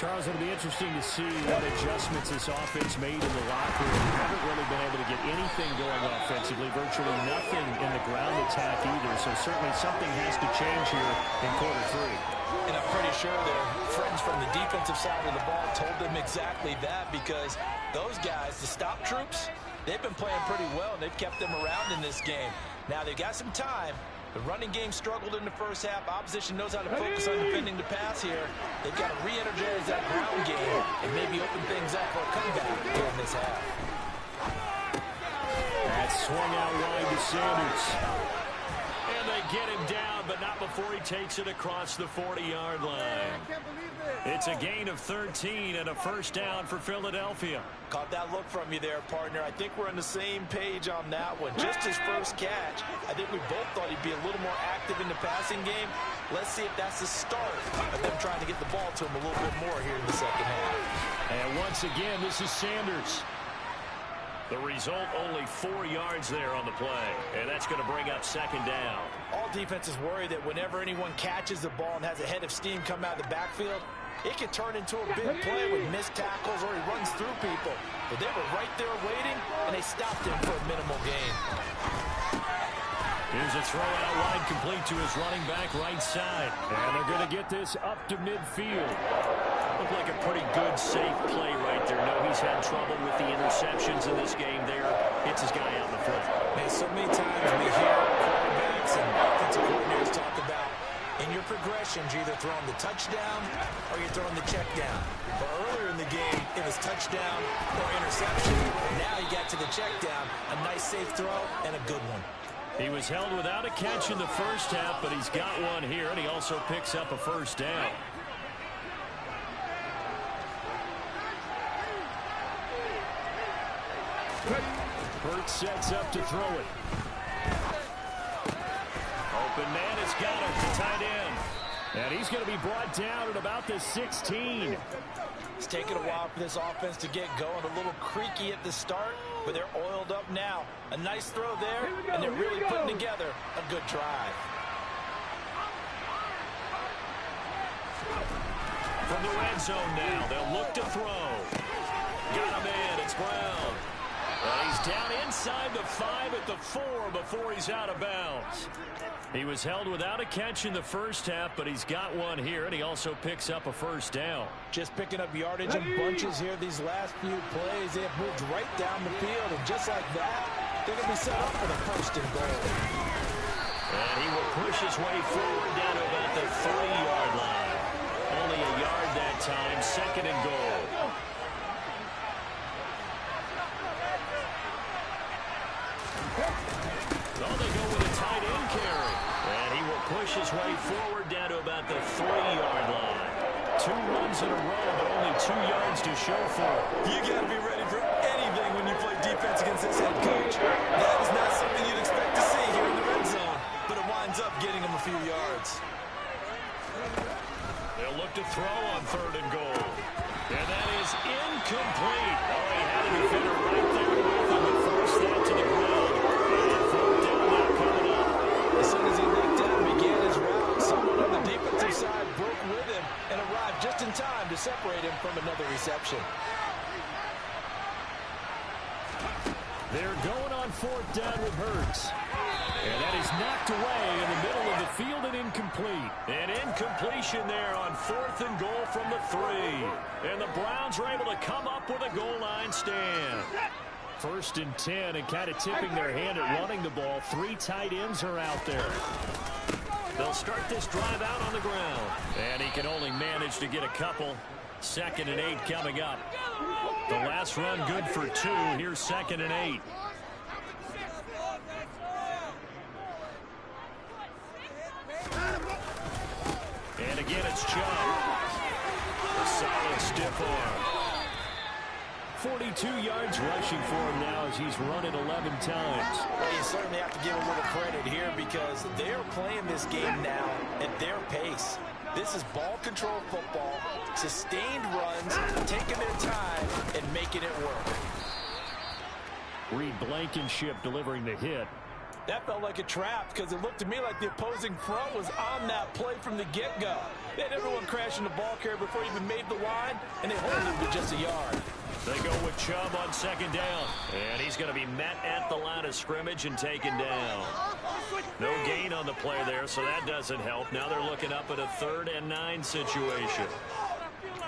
Charles, it'll be interesting to see what adjustments this offense made in the locker room. Haven't really been able to get anything going offensively, virtually nothing in the ground attack either. So certainly something has to change here in quarter 3. And I'm pretty sure their friends from the defensive side of the ball told them exactly that, because those guys, the stop troops, they've been playing pretty well, and they've kept them around in this game. Now, they've got some time. The running game struggled in the first half. Opposition knows how to focus on defending the pass here. They've got to re-energize that ground game and maybe open things up for a comeback during this half. That swung out wide to Sanders. And they get him down, but not before he takes it across the 40-yard line. It's a gain of 13 and a first down for Philadelphia. Caught that look from you there, partner. I think we're on the same page on that one. Just his first catch, I think we both thought he'd be a little more active in the passing game. Let's see if that's the start of them trying to get the ball to him a little bit more here in the second half. And once again, this is Sanders. The result, only 4 yards there on the play. And that's going to bring up second down. All defenses worry that whenever anyone catches the ball and has a head of steam come out of the backfield, it can turn into a big play with missed tackles or he runs through people. But they were right there waiting, and they stopped him for a minimal gain. Here's a throw out wide, complete to his running back right side. And they're going to get this up to midfield. Looked like a pretty good, safe play right there. No, he's had trouble with the interceptions in this game there. Hits his guy out in the front. Man, so many times we hear quarterbacks and offensive coordinators talk about In your progressions, you're either throwing the touchdown or you're throwing the check down. But earlier in the game, it was touchdown or interception. Now you got to the check down, a nice safe throw, and a good one. He was held without a catch in the first half, but he's got one here, and he also picks up a first down. Hurts sets up to throw it. Open man has got it to tight end. And he's going to be brought down at about the 16. It's taken a while for this offense to get going. A little creaky at the start, but they're oiled up now. A nice throw there, and they're really putting together a good drive. From the red zone now, they'll look to throw. Got him in. It's Brown. And he's down inside the 5 at the 4 before he's out of bounds. He was held without a catch in the first half, but he's got one here, and he also picks up a first down. Just picking up yardage in bunches here these last few plays. They have moved right down the field, and just like that, they're going to be set up for the first and goal. And he will push his way forward down to about the 3-yard line. Only a yard that time, second and goal. Oh, they go with a tight end carry. And he will push his way forward down to about the 3-yard line. 2 runs in a row, but only 2 yards to show for it. You got to be ready for anything when you play defense against this head coach. That is not something you'd expect to see here in the red zone, but it winds up getting him a few yards. They'll look to throw on 3rd and goal. And that is incomplete. Oh, he had a defender right there with him and forced that to the ground. And 4th down now coming up. As soon as he leaped down and began his route, someone on the defensive side broke with him and arrived just in time to separate him from another reception. They're going on 4th down with Hurts. And that is knocked away in the middle of the field and incomplete. An incompletion there on 4th and goal from the 3. And the Browns are able to come up with a goal line stand. 1st and 10, and kind of tipping their hand at running the ball. 3 tight ends are out there. They'll start this drive out on the ground. And he can only manage to get a couple. 2nd and 8 coming up. The last run good for 2. Here's 2nd and 8. And again, it's Chubb. A solid stiff arm. 42 yards rushing for him now as he's run it 11 times. Well, you certainly have to give a little credit here because they're playing this game now at their pace. This is ball control football, sustained runs, taking their time, and making it work. Reed Blankenship delivering the hit. That felt like a trap because it looked to me like the opposing front was on that play from the get-go. They had everyone crashing the ball carrier before he even made the line, and they hold him to just a yard. They go with Chubb on 2nd down. And he's going to be met at the line of scrimmage and taken down. No gain on the play there, so that doesn't help. Now they're looking up at a 3rd and 9 situation.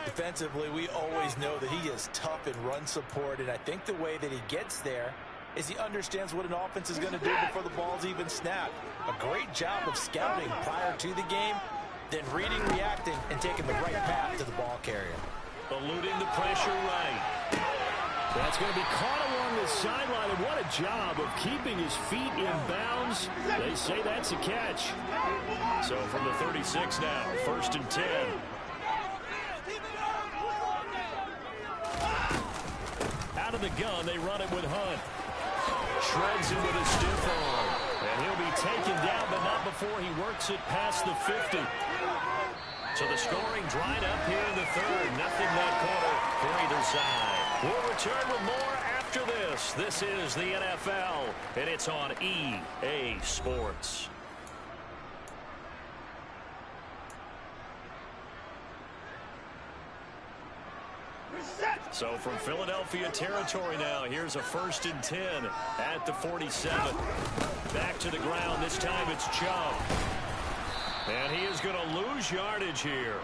Defensively, we always know that he is tough in run support, and I think the way that he gets there is he understands what an offense is going to do before the ball's even snapped. A great job of scouting prior to the game, then reading, reacting, and taking the right path to the ball carrier. Eluding the pressure right. That's going to be caught along the sideline, and what a job of keeping his feet in bounds. They say that's a catch. So from the 36 now, 1st and 10. Out of the gun, they run it with Hunt. Shreds him with a stiff arm. And he'll be taken down, but not before he works it past the 50. So the scoring dried up here in the 3rd. Nothing that quarter for either side. We'll return with more after this. This is the NFL, and it's on EA Sports. So from Philadelphia territory now, here's a 1st and 10 at the 47. Back to the ground. This time it's Chubb. And he is going to lose yardage here.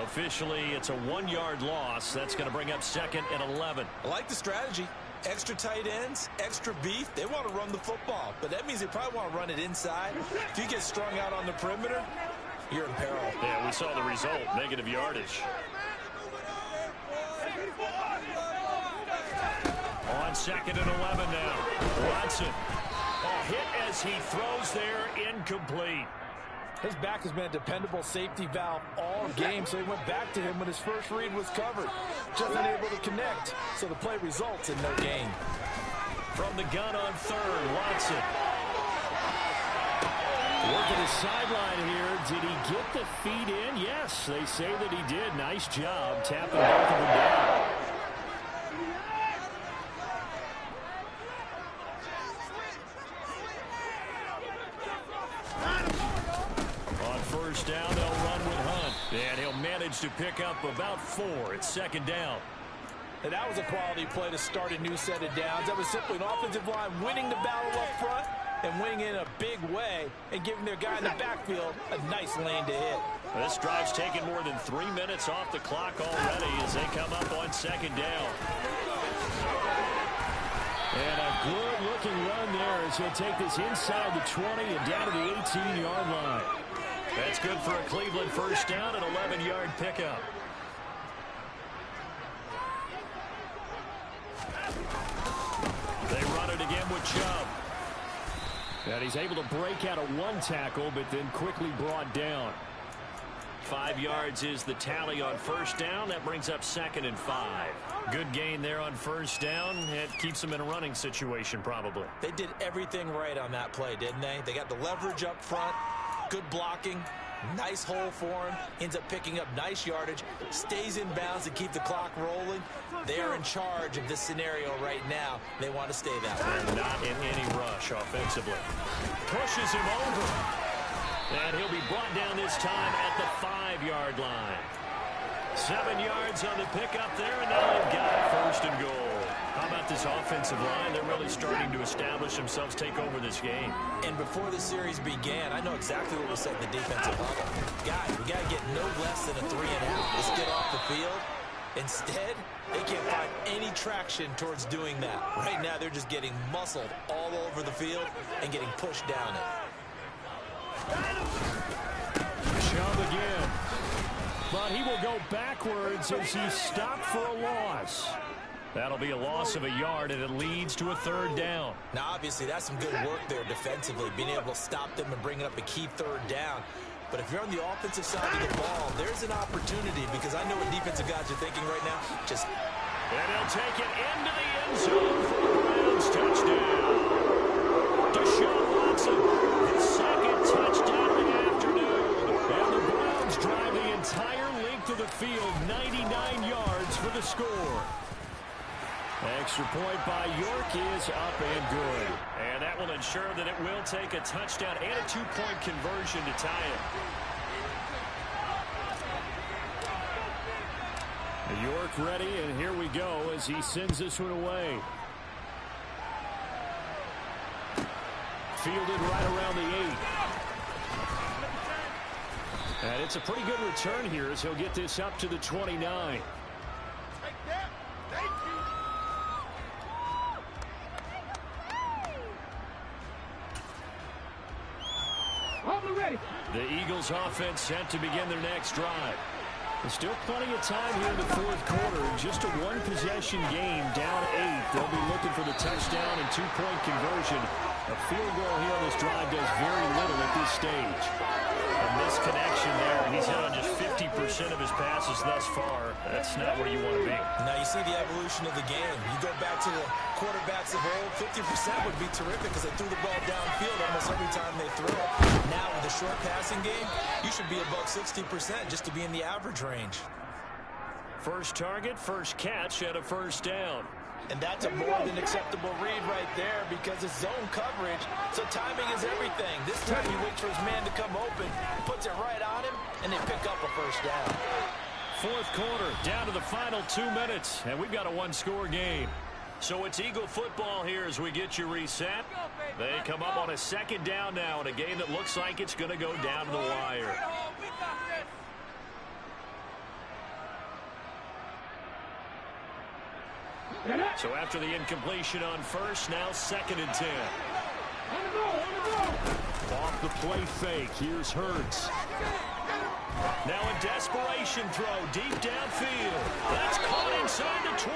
Officially, it's a 1-yard loss. That's going to bring up 2nd and 11. I like the strategy. Extra tight ends, extra beef. They want to run the football, but that means they probably want to run it inside. If you get strung out on the perimeter, you're in peril. Yeah, we saw the result, negative yardage. On 2nd and 11 now. Watson. A hit as he throws there, incomplete. His back has been a dependable safety valve all game, so he went back to him when his first read was covered. Just unable to connect, so the play results in no gain. From the gun on 3rd, Watson. Working the sideline here. Did he get the feet in? Yes, they say that he did. Nice job tapping both of them down. On 1st down, they'll run with Hunt. And he'll manage to pick up about 4. It's 2nd down. And that was a quality play to start a new set of downs. That was simply an offensive line winning the battle up front and winning in a big way and giving their guy in the backfield a nice lane to hit. This drive's taken more than 3 minutes off the clock already as they come up on 2nd down. And a good-looking run there as he'll take this inside the 20 and down to the 18-yard line. That's good for a Cleveland 1st down and 11-yard pickup. They run it again with Chubb. And he's able to break out of 1 tackle, but then quickly brought down. 5 yards is the tally on 1st down. That brings up 2nd and 5. Good gain there on 1st down. It keeps them in a running situation, probably. They did everything right on that play, didn't they? They got the leverage up front, good blocking, nice hole for him, ends up picking up nice yardage, stays in bounds to keep the clock rolling. They are in charge of this scenario right now. They want to stay that way. They're not in any rush offensively. Pushes him over. And he'll be brought down this time at the 5-yard line. 7 yards on the pickup there, and now they've got 1st and goal. How about this offensive line? They're really starting to establish themselves, take over this game. And before the series began, I know exactly what was said in the defensive huddle. Guys, we got to get no less than a 3-and-out. Let's get off the field. Instead, they can't find any traction towards doing that. Right now, they're just getting muscled all over the field and getting pushed down it. Chubb again. But he will go backwards as he's stopped for a loss. That'll be a loss of a yard, and it leads to a 3rd down. Now, obviously, that's some good work there defensively, being able to stop them and bringing up a key 3rd down. But if you're on the offensive side of the ball, there's an opportunity, because I know what defensive guys are thinking right now. And he'll take it into the end zone for a Browns touchdown. Deshaun Watson, his 2nd touchdown of the afternoon. And the Browns drive the entire length of the field, 99 yards for the score. Extra point by York is up and good. And that will ensure that it will take a touchdown and a 2-point conversion to tie it. York ready, and here we go as he sends this one away. Fielded right around the 8. And it's a pretty good return here as he'll get this up to the 29. The Eagles offense set to begin their next drive. There's still plenty of time here in the 4th quarter. Just a 1-possession game, down 8. They'll be looking for the touchdown and 2-point conversion. A field goal here on this drive does very little at this stage. A misconnection there. He's hit on just 50% of his passes thus far. That's not where you want to be. Now you see the evolution of the game. You go back to the quarterbacks of old, 50% would be terrific because they threw the ball downfield almost every time they threw it. Now with the short passing game, you should be above 60% just to be in the average range. First target, first catch at a 1st down. And that's a more than acceptable read right there because it's zone coverage, so timing is everything. This time he waits for his man to come open, puts it right on him, and they pick up a 1st down. 4th quarter, down to the final 2 minutes, and we've got a 1-score game. So it's Eagle football here as we get you reset. They come up on a 2nd down now in a game that looks like it's going to go down to the wire. So after the incompletion on 1st, now 2nd and 10. Off the play fake, here's Hurts. Now a desperation throw deep downfield. That's caught inside the 20.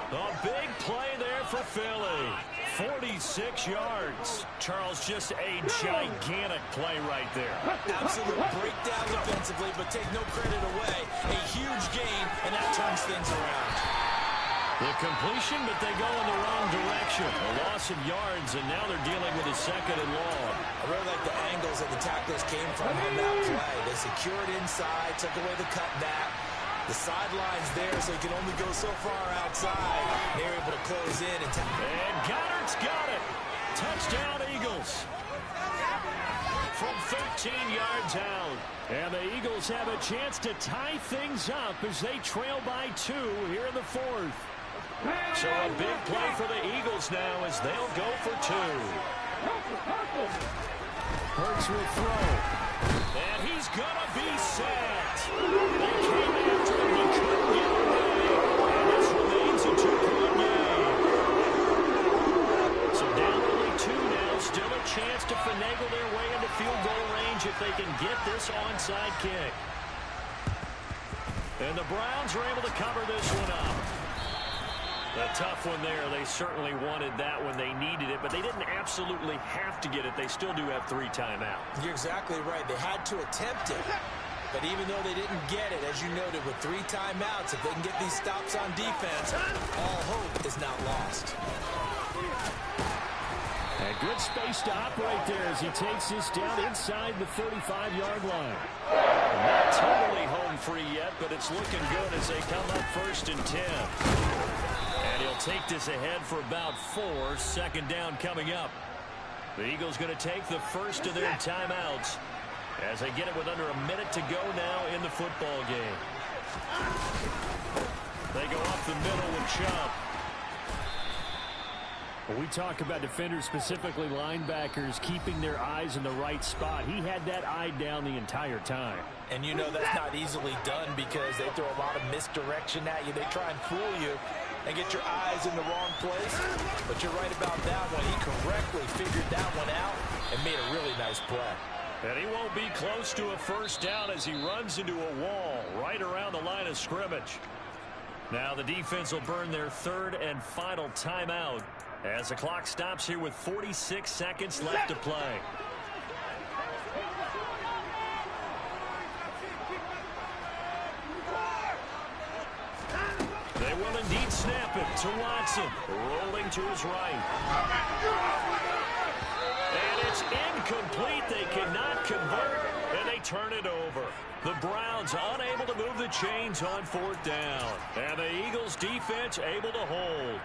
A big play there for Philly. 46 yards. Charles, just a gigantic play right there. Absolute breakdown defensively, but take no credit away. A huge gain, and that turns things around. The completion, but they go in the wrong direction. A loss of yards, and now they're dealing with a second and long. I really like the angles that the tacklers came from on that play. They secured inside, took away the cutback. The sideline's there, so he can only go so far outside. They're able to close in. And Goddard's got it. Touchdown, Eagles. From 13 yards out. And the Eagles have a chance to tie things up as they trail by 2 here in the 4th. So a big play for the Eagles now as they'll go for 2. Hurts will throw. And he's going to be set. They came after him. He couldn't get away. And this remains a 2-point game. So down only 2 now. Still a chance to finagle their way into field goal range if they can get this onside kick. And the Browns are able to cover this one up. A tough one there. They certainly wanted that when they needed it, but they didn't absolutely have to get it. They still do have 3 timeouts. You're exactly right. They had to attempt it. But even though they didn't get it, as you noted, with 3 timeouts, if they can get these stops on defense, all hope is not lost. And good space to operate there as he takes this down inside the 35-yard line. Not totally home free yet, but it's looking good as they come up 1st and 10. And he'll take this ahead for about 4. Second down coming up. The Eagles going to take the first of their timeouts as they get it with under a minute to go now in the football game. They go up the middle with Chubb. When we talk about defenders, specifically linebackers, keeping their eyes in the right spot, he had that eye down the entire time. And you know that's not easily done because they throw a lot of misdirection at you. They try and fool you and get your eyes in the wrong place. But you're right about that one. He correctly figured that one out and made a really nice play. And he won't be close to a first down as he runs into a wall right around the line of scrimmage. Now the defense will burn their 3rd and final timeout as the clock stops here with 46 seconds left to play. They will indeed snap it to Watson, rolling to his right. And it's incomplete. They cannot convert, and they turn it over. The Browns unable to move the chains on 4th down. And the Eagles defense able to hold.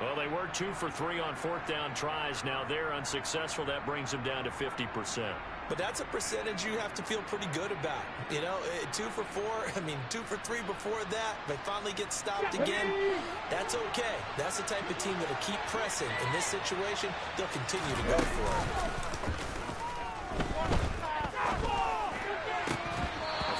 Well, they were 2 for 3 on 4th down tries. Now they're unsuccessful. That brings them down to 50%. But that's a percentage you have to feel pretty good about. You know, 2 for 4, 2 for 3 before that. They finally get stopped again. That's okay. That's the type of team that will keep pressing. In this situation, they'll continue to go for it.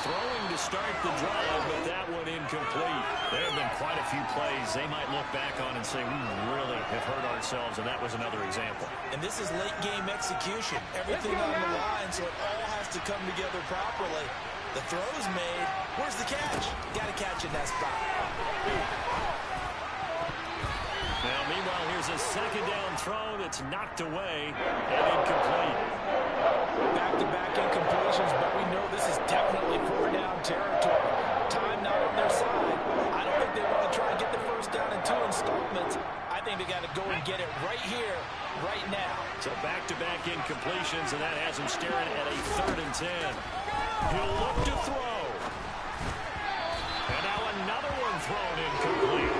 Throwing to start the drive, but that one incomplete. There have been quite a few plays they might look back on and say, we really have hurt ourselves, and that was another example. And this is late game execution. Everything on the line, so it all has to come together properly. The throw's made. Where's the catch? Got to catch in that spot. Now, meanwhile, here's a second down throw that's knocked away and incomplete. Back-to-back incompletions, but we know this is definitely 4-down territory. Time not on their side. I don't think they want to try and get the first down in 2 installments. I think they got to go and get it right here, right now. So back-to-back incompletions, and that has him staring at a 3rd and 10. He'll look to throw. And now another one thrown incomplete.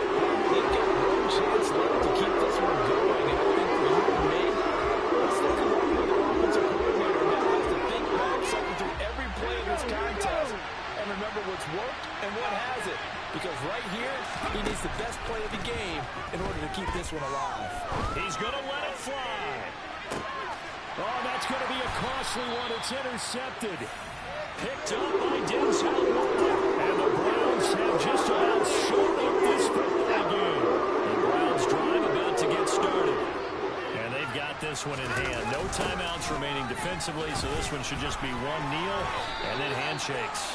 They've got one chance left to keep this one going, and I think for you and me, let's look at what the offensive coordinator now has to think back, cycle through every play of this contest, and remember what's worked and what hasn't. Because right here, he needs the best play of the game in order to keep this one alive. He's going to let it fly. Oh, that's going to be a costly one. It's intercepted. Picked up by Denzel Ward. And the Browns have just about shown up this football game. The Browns drive about to get started. And they've they've got this one in hand. No timeouts remaining defensively, so this one should just be one kneel and then handshakes.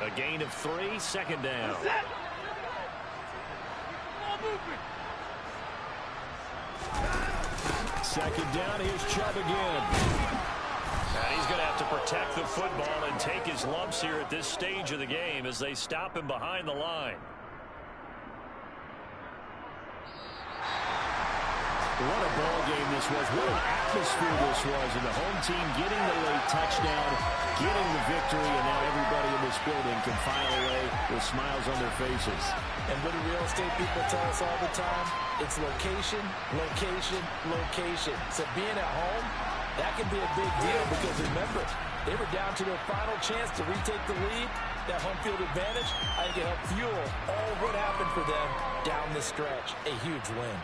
A gain of 3, second down. Second down, here's Chubb again. And he's going to have to protect the football and take his lumps here at this stage of the game as they stop him behind the line. What a ball game this was. What an atmosphere this was. And the home team getting the late touchdown, getting the victory, and now everybody in this building can file away with smiles on their faces. And what do real estate people tell us all the time? It's location, location, location. So being at home, that can be a big deal because remember, they were down to their final chance to retake the lead. That home field advantage, I think it helped fuel all what happened for them down the stretch. A huge win.